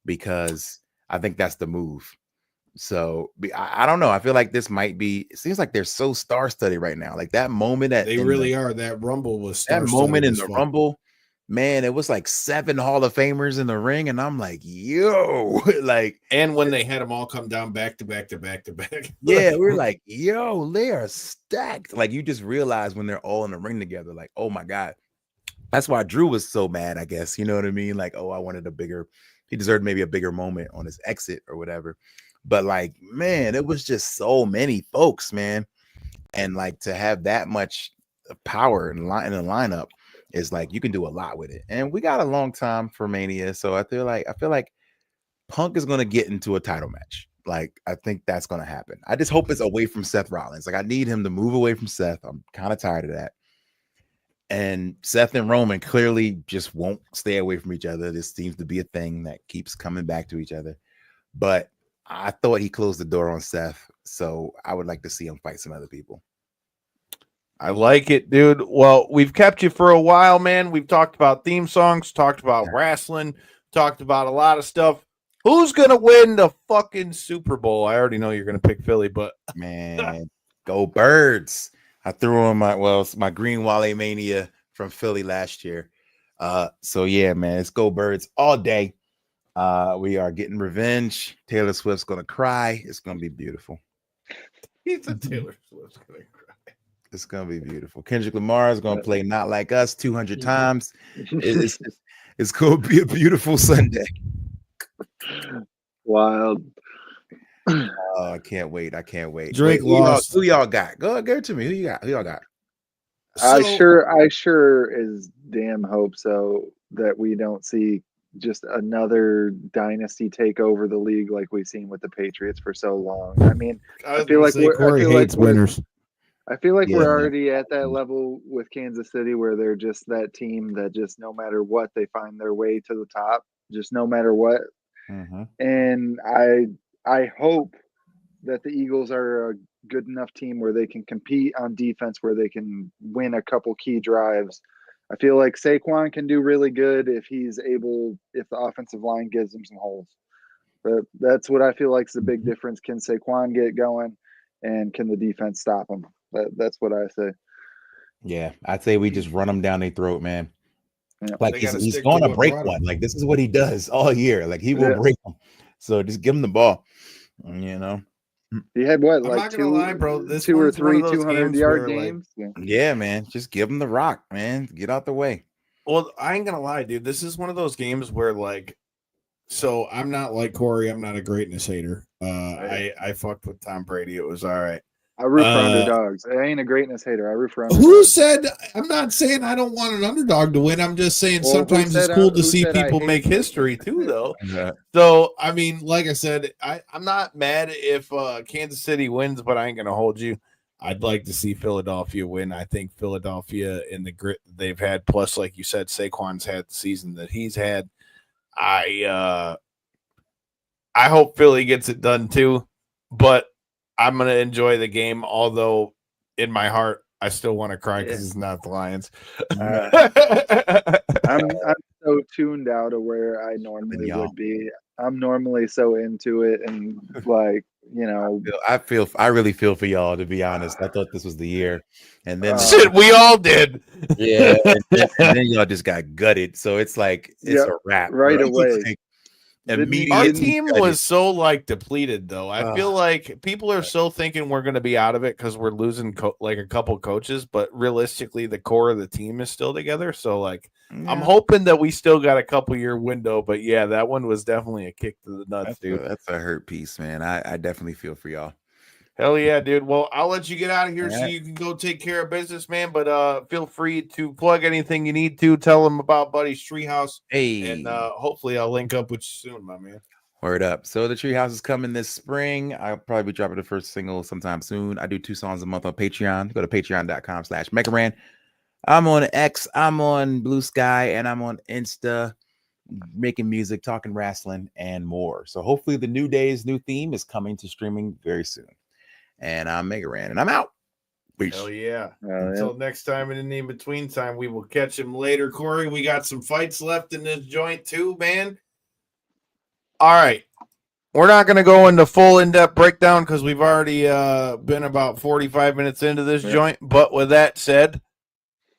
because I think that's the move. So I don't know. I feel like this might be. It seems like they're so star-studded right now. Like that moment that they really are. That Rumble was that moment in the Rumble. Man, it was like 7 Hall of Famers in the ring, and I'm like, yo, like, and when they had them all come down back to back to back to back. Yeah, we were like, yo, they are stacked. Like, you just realize when they're all in the ring together, like, oh my God. That's why Drew was so mad, I guess. You know what I mean? Like, oh, I wanted he deserved maybe a bigger moment on his exit or whatever. But like, man, it was just so many folks, man. And like to have that much power in the lineup is like, you can do a lot with it. And we got a long time for Mania. So I feel like Punk is going to get into a title match. Like, I think that's going to happen. I just hope it's away from Seth Rollins. Like, I need him to move away from Seth. I'm kind of tired of that. And Seth and Roman clearly just won't stay away from each other. This seems to be a thing that keeps coming back to each other. But I thought he closed the door on Seth. So I would like to see him fight some other people. I like it, dude. Well, we've kept you for a while, man. We've talked about theme songs, talked about wrestling, talked about a lot of stuff. Who's going to win the fucking Super Bowl? I already know you're going to pick Philly, but man, go Birds. I threw on my Green Wale Mania from Philly last year. So yeah, man, it's go Birds all day. We are getting revenge. Taylor Swift's going to cry. It's going to be beautiful. He's a Taylor Swift's going to cry. It's gonna be beautiful. Kendrick Lamar is gonna play "Not Like Us" 200 times. It's gonna be a beautiful Sunday. Wild. Oh, I can't wait. Drake lost. Who y'all got? Go to me. Who y'all got? I sure is damn hope so that we don't see just another dynasty take over the league like we've seen with the Patriots for so long. I mean, I feel like Corey hates winners. I feel like Yeah, we're man. already at that level with Kansas City where they're just that team that just no matter what, they find their way to the top, just no matter what. And I hope that the Eagles are a good enough team where they can compete on defense, where they can win a couple key drives. I feel like Saquon can do really good if the offensive line gives him some holes. But that's what I feel like is the big difference. Can Saquon get going, and can the defense stop him? That's what I say. Yeah, I'd say we just run them down their throat, man. Yeah. Like he's going to break one. Like this is what he does all year. Like he will break them. So just give him the ball. You know. He had what, I'm like not gonna lie, bro. This two or one's one three of those 200-yard games games. Yeah, man. Just give him the rock, man. Get out the way. Well, I ain't gonna lie, dude. This is one of those games where, like, so I'm not like Corey. I'm not a greatness hater. I fucked with Tom Brady. It was all right. I root for underdogs. I ain't a greatness hater. I root for underdogs. Who said? I'm not saying I don't want an underdog to win. I'm just saying sometimes it's cool to see people make history too, though. So, I mean, like I said, I'm not mad if Kansas City wins, but I ain't gonna hold you. I'd like to see Philadelphia win. I think Philadelphia in the grit they've had, plus, like you said, Saquon's had the season that he's had. I hope Philly gets it done too, but I'm going to enjoy the game, although in my heart, I still want to cry because it's not the Lions. I'm so tuned out of where I normally would be. I'm normally so into it, and like, you know, I really feel for y'all, to be honest. I thought this was the year, and then shit, we all did. Yeah, and then y'all just got gutted. So it's like it's a wrap right away. Like, our team was so like depleted, though. I feel like people are so thinking we're going to be out of it because we're losing like a couple coaches, but realistically, the core of the team is still together. So, like, I'm hoping that we still got a couple year window. But yeah, that one was definitely a kick to the nuts, dude. That's a hurt piece, man. I definitely feel for y'all. Hell yeah, dude. Well, I'll let you get out of here so you can go take care of business, man. But feel free to plug anything you need to. Tell them about Buddy's Treehouse. Hey. And hopefully I'll link up with you soon, my man. Word up. So the Treehouse is coming this spring. I'll probably be dropping the first single sometime soon. I do 2 songs a month on Patreon. Go to patreon.com/Megaran. I'm on X, I'm on Blue Sky, and I'm on Insta, making music, talking wrestling, and more. So hopefully the New Day's new theme is coming to streaming very soon. And I'm Megaran, and I'm out. Peace. Hell yeah. Until next time, and in the in-between time, we will catch him later. Corey, we got some fights left in this joint too, man. All right. We're not going to go into full in-depth breakdown because we've already been about 45 minutes into this joint. But with that said,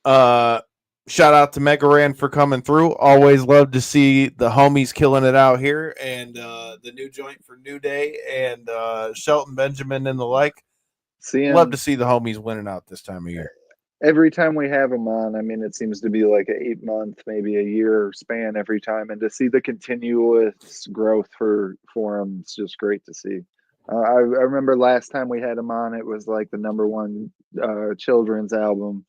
shout out to Megaran for coming through. Always love to see the homies killing it out here, and the new joint for New Day and Shelton Benjamin and the like. Love to see the homies winning out this time of year. Every time we have them on, I mean, it seems to be like an 8-month, maybe a year span every time, and to see the continuous growth for them, it's just great to see. I remember last time we had them on, it was like the #1 children's album.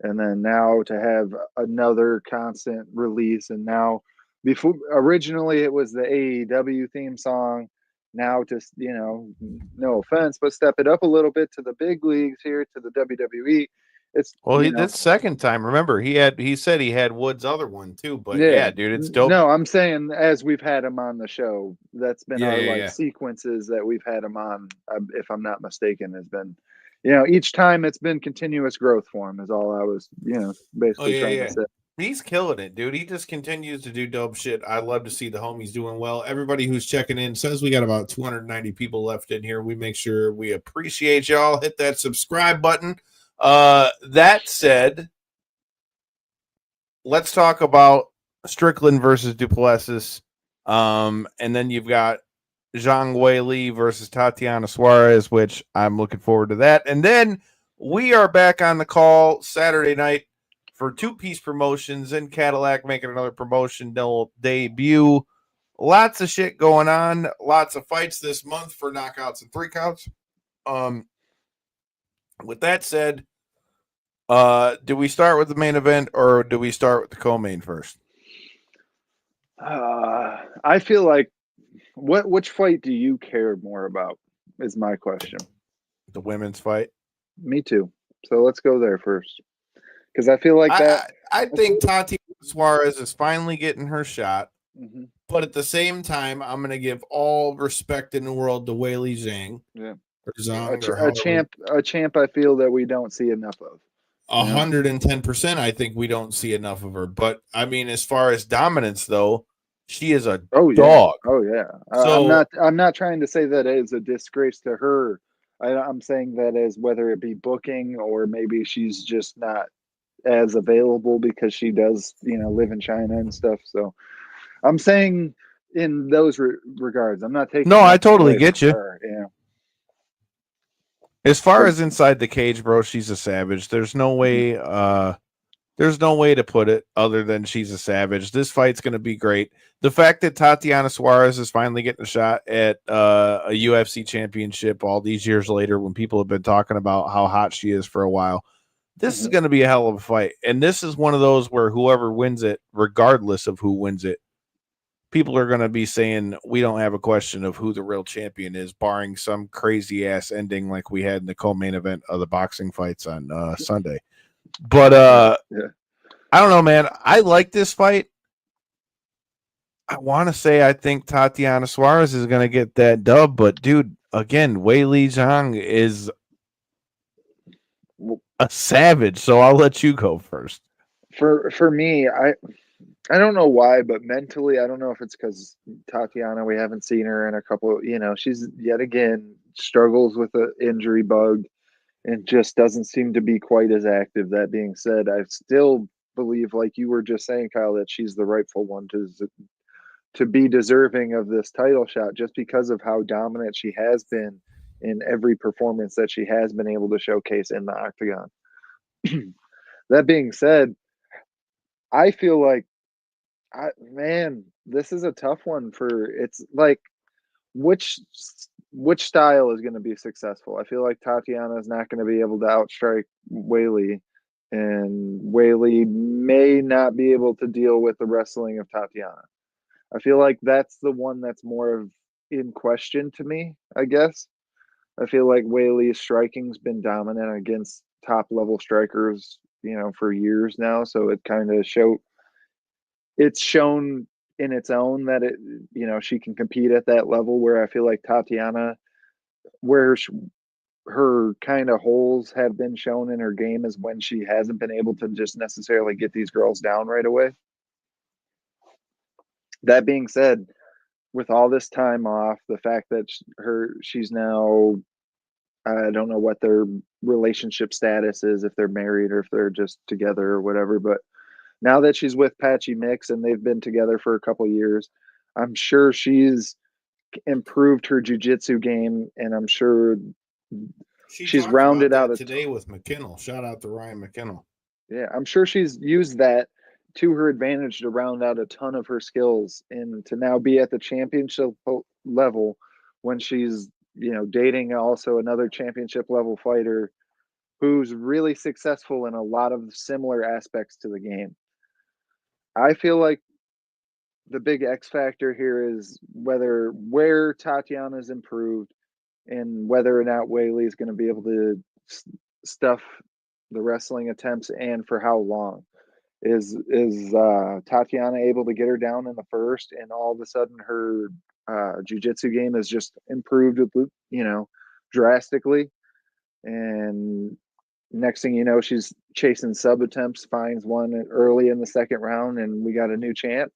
And then now to have another constant release, and now before originally it was the AEW theme song. Now just, you know, no offense, but step it up a little bit to the big leagues here, to the WWE. It's this second time. Remember, he said he had Wood's other one too, but yeah, dude, it's dope. No, I'm saying as we've had him on the show, that's been our sequences that we've had him on. If I'm not mistaken, has been. You know, each time it's been continuous growth for him is all I was, basically trying to say. He's killing it, dude. He just continues to do dope shit. I love to see the homies doing well. Everybody who's checking in says we got about 290 people left in here. We make sure we appreciate y'all. Hit that subscribe button. That said, let's talk about Strickland versus Duplessis. And then you've got Zhang Weili versus Tatiana Suarez, which I'm looking forward to that. And then we are back on the call Saturday night for two-piece promotions, and Cadillac making another promotion debut. Lots of shit going on. Lots of fights this month for knockouts and 3 counts. With that said, do we start with the main event or do we start with the co-main first? I feel like which fight do you care more about is my question. The women's fight. Me too. So let's go there first, because I feel like I think Tatiana Suarez is finally getting her shot. Mm-hmm. But at the same time, I'm going to give all respect in the world to Weili Zhang. Yeah. Or Zhang, a champ I feel that we don't see enough of. 110%, I think we don't see enough of her. But, I mean, as far as dominance, though, she is a dog. Oh, yeah. So, I'm not trying to say that as a disgrace to her. I'm saying that as whether it be booking or maybe she's just not as available because she does, live in China and stuff. So I'm saying in those regards, I'm not taking. No, I totally get you. Yeah. As far as inside the cage, bro, she's a savage. There's no way to put it other than she's a savage. This fight's going to be great. The fact that Tatiana Suarez is finally getting a shot at a UFC championship all these years later, when people have been talking about how hot she is for a while, this is going to be a hell of a fight. And this is one of those where whoever wins it, regardless of who wins it, people are going to be saying we don't have a question of who the real champion is, barring some crazy ass ending like we had in the co-main event of the boxing fights on Sunday. But I don't know, man. I like this fight. I want to say I think Tatiana Suarez is going to get that dub, but dude, again, Weili Zhang is a savage, so I'll let you go first. For me, I don't know why, but mentally, I don't know if it's because Tatiana, we haven't seen her in a couple, she's yet again struggles with an injury bug and just doesn't seem to be quite as active. That being said, I still believe, like you were just saying, Kyle, that she's the rightful one to be deserving of this title shot just because of how dominant she has been in every performance that she has been able to showcase in the octagon. That being said, I feel like, this is a tough one it's like which style is going to be successful. I feel like Tatiana is not going to be able to outstrike Weili, and Weili may not be able to deal with the wrestling of Tatiana. I feel like that's the one that's more of in question to me, I guess. I feel like Weili's striking's been dominant against top level strikers, for years now. So it kind of it's shown in its own that she can compete at that level, where I feel like Tatiana, where her kind of holes have been shown in her game is when she hasn't been able to just necessarily get these girls down right away. That being said, with all this time off, the fact that she's now, I don't know what their relationship status is, if they're married or if they're just together or whatever, but now that she's with Patchy Mix and they've been together for a couple of years, I'm sure she's improved her jiu-jitsu game, and I'm sure she's rounded out today with McKinnell. Shout out to Ryan McKinnell. Yeah, I'm sure she's used that to her advantage to round out a ton of her skills and to now be at the championship level when she's, dating also another championship level fighter who's really successful in a lot of similar aspects to the game. I feel like the big X factor here is where Tatiana's improved and whether or not Weili is going to be able to stuff the wrestling attempts, and for how long. Is Tatiana able to get her down in the first, and all of a sudden her jiu-jitsu game has just improved, drastically, and next thing you know, she's chasing sub attempts, finds one early in the second round, and we got a new champ?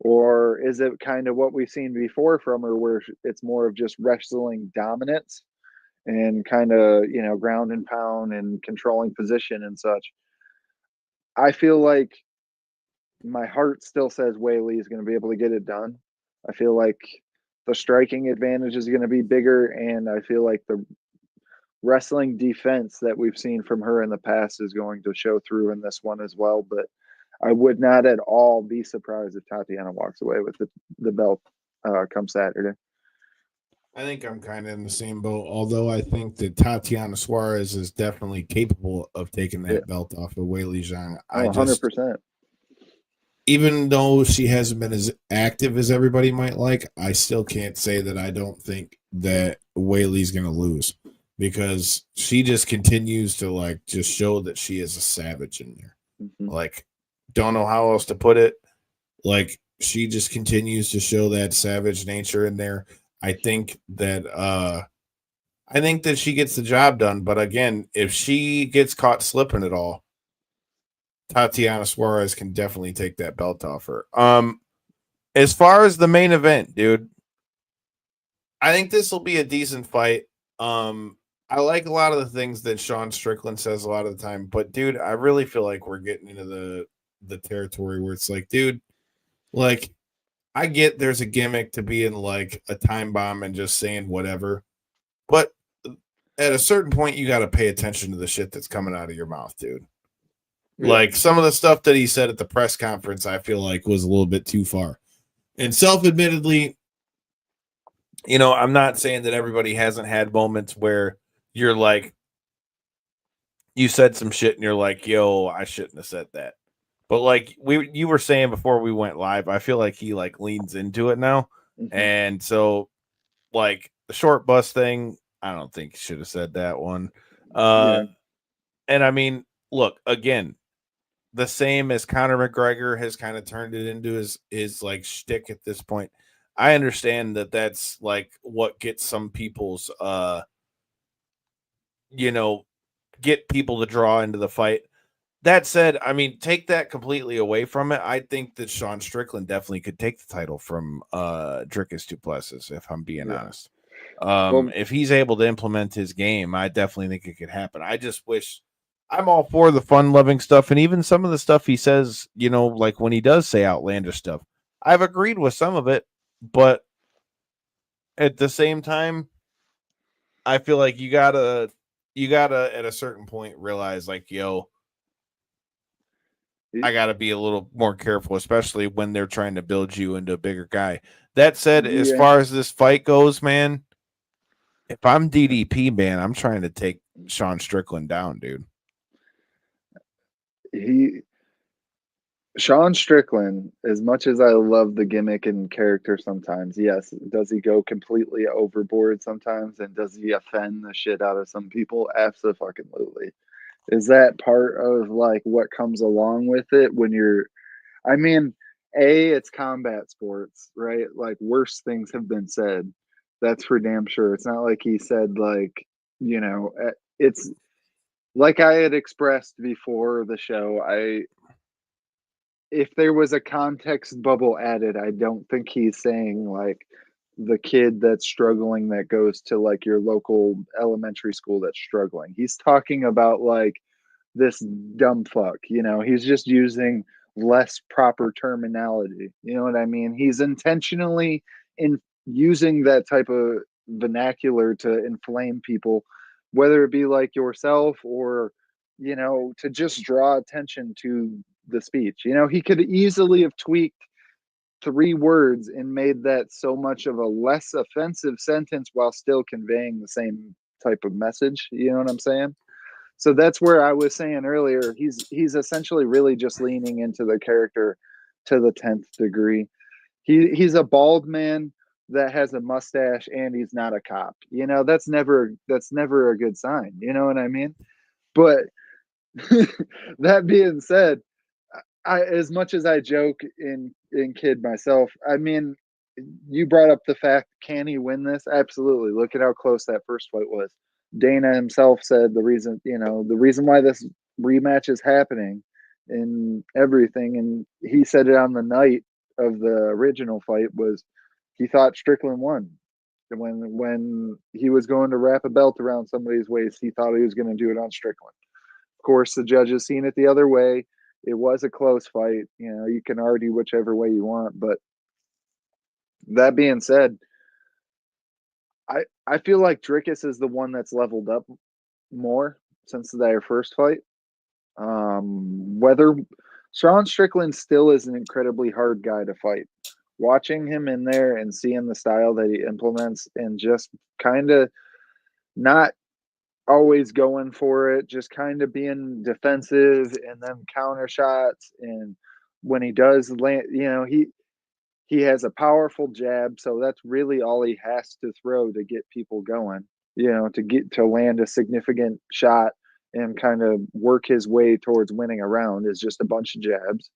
Or is it kind of what we've seen before from her, where it's more of just wrestling dominance and kind of, ground and pound and controlling position and such? I feel like my heart still says Weili is going to be able to get it done. I feel like the striking advantage is going to be bigger, and I feel like the wrestling defense that we've seen from her in the past is going to show through in this one as well. But I would not at all be surprised if Tatiana walks away with the belt come Saturday. I think I'm kind of in the same boat, although I think that Tatiana Suarez is definitely capable of taking that belt off of Weili Zhang. 100%. Even though she hasn't been as active as everybody might like, I still can't say that I don't think that Weili's going to lose. because she just continues to like just show that she is a savage in there. Mm-hmm. Like, don't know how else to put it. Like, she just continues to show that savage nature in there. I think that she gets the job done. But again, if she gets caught slipping at all, Tatiana Suarez can definitely take that belt off her. As far as the main event, dude, I think this will be a decent fight. I like a lot of the things that Sean Strickland says a lot of the time, but dude, I really feel like we're getting into the territory where it's like, dude, like, I get there's a gimmick to being like a time bomb and just saying whatever, but at a certain point, you got to pay attention to the shit that's coming out of your mouth, dude. Yeah. Like, some of the stuff that he said at the press conference, I feel like was a little bit too far. And self-admittedly, you know, I'm not saying that everybody hasn't had moments where you're like, you said some shit and you're like, yo, I shouldn't have said that. But like you were saying before we went live, I feel like he like leans into it now. Mm-hmm. And so like the short bus thing, I don't think he should have said that one. Yeah. And I mean, look, again, the same as Conor McGregor has kind of turned it into his like shtick at this point. I understand that that's like what gets some people's, you know, get people to draw into the fight. That said, I mean, take that completely away from it. I think that Sean Strickland definitely could take the title from Dricus du Plessis, if I'm being honest. If he's able to implement his game, I definitely think it could happen. I just wish I'm all for the fun-loving stuff, and even some of the stuff he says, you know, like when he does say outlandish stuff, I've agreed with some of it, but at the same time, I feel like you gotta at a certain point realize, like, yo, I gotta be a little more careful, especially when they're trying to build you into a bigger guy. That said, as far as this fight goes, man, if I'm DDP, man, I'm trying to take Sean Strickland down, dude. Sean Strickland, as much as I love the gimmick and character sometimes, yes, does he go completely overboard sometimes, and does he offend the shit out of some people? Absolutely. Is that part of like what comes along with it when you're, I mean, it's combat sports, right? Like, worse things have been said. That's for damn sure. It's not like he said, like, you know, it's like I had expressed before the show. If there was a context bubble added, I don't think he's saying like the kid that's struggling that goes to like your local elementary school that's struggling. He's talking about like this dumb fuck, you know, he's just using less proper terminology. You know what I mean? He's intentionally in using that type of vernacular to inflame people, whether it be like yourself or, you know, to just draw attention to the speech. You know, he could easily have tweaked 3 words and made that so much of a less offensive sentence while still conveying the same type of message. You know what I'm saying? So that's where I was saying earlier, he's essentially really just leaning into the character to the 10th degree. He's a bald man that has a mustache and he's not a cop. You know, that's never a good sign. You know what I mean? But that being said, as much as I joke and kid myself, I mean, you brought up the fact, can he win this? Absolutely. Look at how close that first fight was. Dana himself said the reason why this rematch is happening and everything, and he said it on the night of the original fight, was he thought Strickland won. And when he was going to wrap a belt around somebody's waist, he thought he was going to do it on Strickland. Of course, the judges seen it the other way. It was a close fight. You know, you can argue whichever way you want, but that being said, I feel like Dricus is the one that's leveled up more since their first fight. Whether Sean Strickland still is an incredibly hard guy to fight. Watching him in there and seeing the style that he implements and just kind of not always going for it, just kind of being defensive and then counter shots. And when he does land, you know, he has a powerful jab, so that's really all he has to throw to get people going. to land a significant shot and kind of work his way towards winning a round is just a bunch of jabs.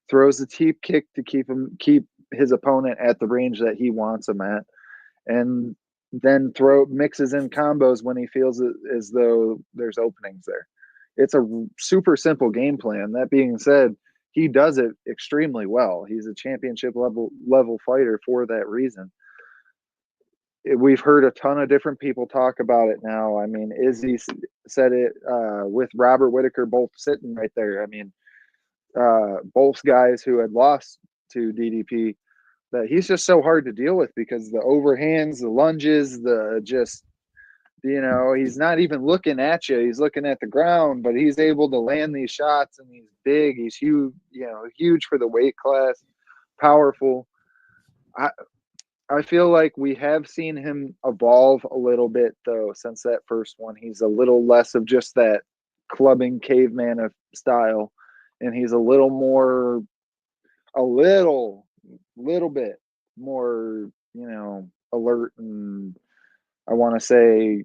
Throws the teep kick to keep his opponent at the range that he wants him at, and then mixes in combos when he feels as though there's openings there. It's a super simple game plan. That being said, he does it extremely well. He's a championship level fighter for that reason. We've heard a ton of different people talk about it now. I mean, Izzy said it with Robert Whitaker both sitting right there. I mean, both guys who had lost to DDP, that he's just so hard to deal with because the overhands, the lunges, he's not even looking at you. He's looking at the ground, but he's able to land these shots, and he's big. He's huge, huge for the weight class, powerful. I feel like we have seen him evolve a little bit, though, since that first one. He's a little less of just that clubbing caveman of style, and he's a little bit more, alert, and I want to say,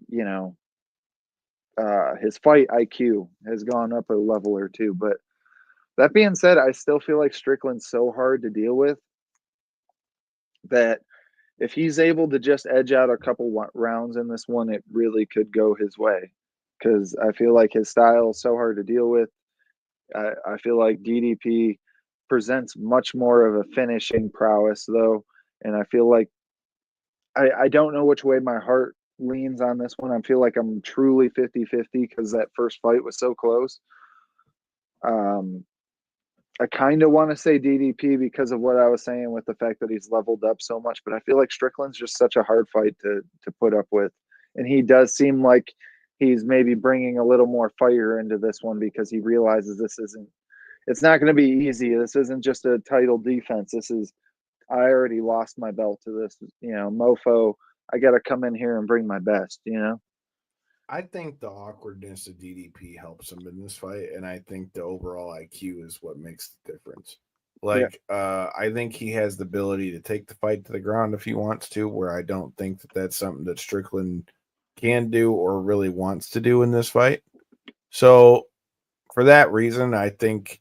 his fight IQ has gone up a level or two. But that being said, I still feel like Strickland's so hard to deal with that if he's able to just edge out a couple rounds in this one, it really could go his way, because I feel like his style is so hard to deal with. I feel like DDP presents much more of a finishing prowess, though, and I feel like I don't know which way my heart leans on this one. I feel like I'm truly 50-50 because that first fight was so close. I kind of want to say DDP because of what I was saying with the fact that he's leveled up so much, but I feel like Strickland's just such a hard fight to put up with. And he does seem like he's maybe bringing a little more fire into this one because he realizes it's not going to be easy. This isn't just a title defense. I already lost my belt to this, mofo. I got to come in here and bring my best, I think the awkwardness of DDP helps him in this fight, and I think the overall IQ is what makes the difference. I think he has the ability to take the fight to the ground if he wants to, where I don't think that that's something that Strickland can do or really wants to do in this fight. So for that reason, I think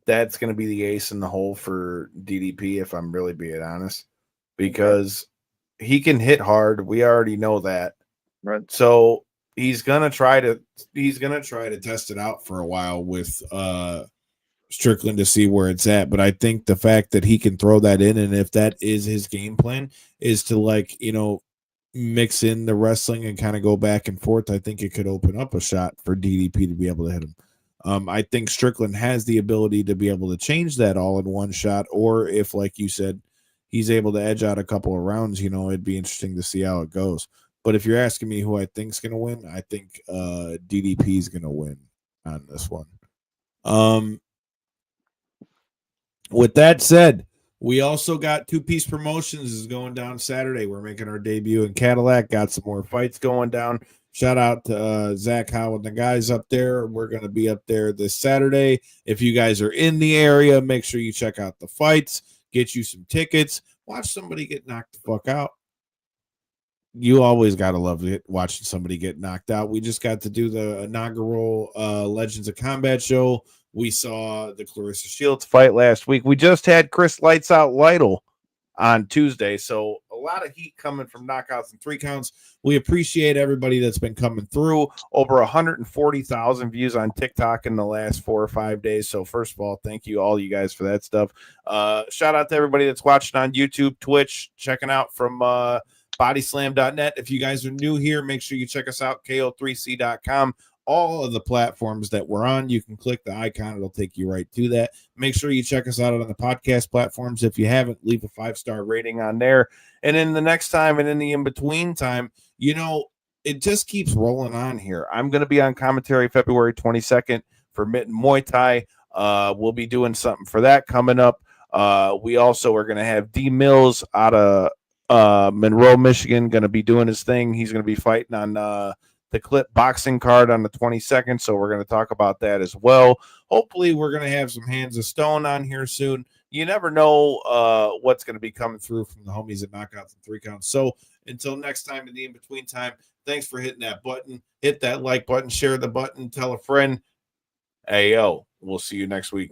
that's going to be the ace in the hole for DDP, if I'm really being honest, because he can hit hard. We already know that. Right. So he's gonna try to test it out for a while with Strickland to see where it's at. But I think the fact that he can throw that in, and if that is his game plan, is to mix in the wrestling and kind of go back and forth, I think it could open up a shot for DDP to be able to hit him. I think Strickland has the ability to be able to change that all in one shot, or if, like you said, he's able to edge out a couple of rounds, it'd be interesting to see how it goes. But if you're asking me who I think's going to win, I think DDP is going to win on this one. With that said, we also got two-piece promotions is going down Saturday. We're making our debut in Cadillac. Got some more fights going down. Shout out to Zach Howe and the guys up there. We're going to be up there this Saturday. If you guys are in the area, make sure you check out the fights. Get you some tickets. Watch somebody get knocked the fuck out. You always got to love it, watching somebody get knocked out. We just got to do the inaugural Legends of Combat show. We saw the Clarissa Shields fight last week. We just had Chris Lights Out Lytle on Tuesday. So a lot of heat coming from knockouts and 3 counts. We appreciate everybody that's been coming through. Over 140,000 views on TikTok in the last 4 or 5 days. So first of all, thank you all you guys for that stuff. Shout out to everybody that's watching on YouTube, Twitch, checking out from bodyslam.net. If you guys are new here, make sure you check us out, ko3c.com. All of the platforms that we're on, you can click the icon. It'll take you right to that. Make sure you check us out on the podcast platforms. If you haven't, leave a 5-star rating on there. And in the next time and in the in-between time, it just keeps rolling on here. I'm going to be on commentary February 22nd for Mitten Muay Thai. We'll be doing something for that coming up. We also are going to have D Mills out of Monroe, Michigan, going to be doing his thing. He's going to be fighting on the Clip boxing card on the 22nd, so we're going to talk about that as well. Hopefully, we're going to have some Hands of Stone on here soon. You never know what's going to be coming through from the homies at Knockouts and 3 Counts. So until next time, in the in-between time, Thanks for hitting that button. Hit that like button, share the button, tell a friend. Hey, yo, we'll see you next week.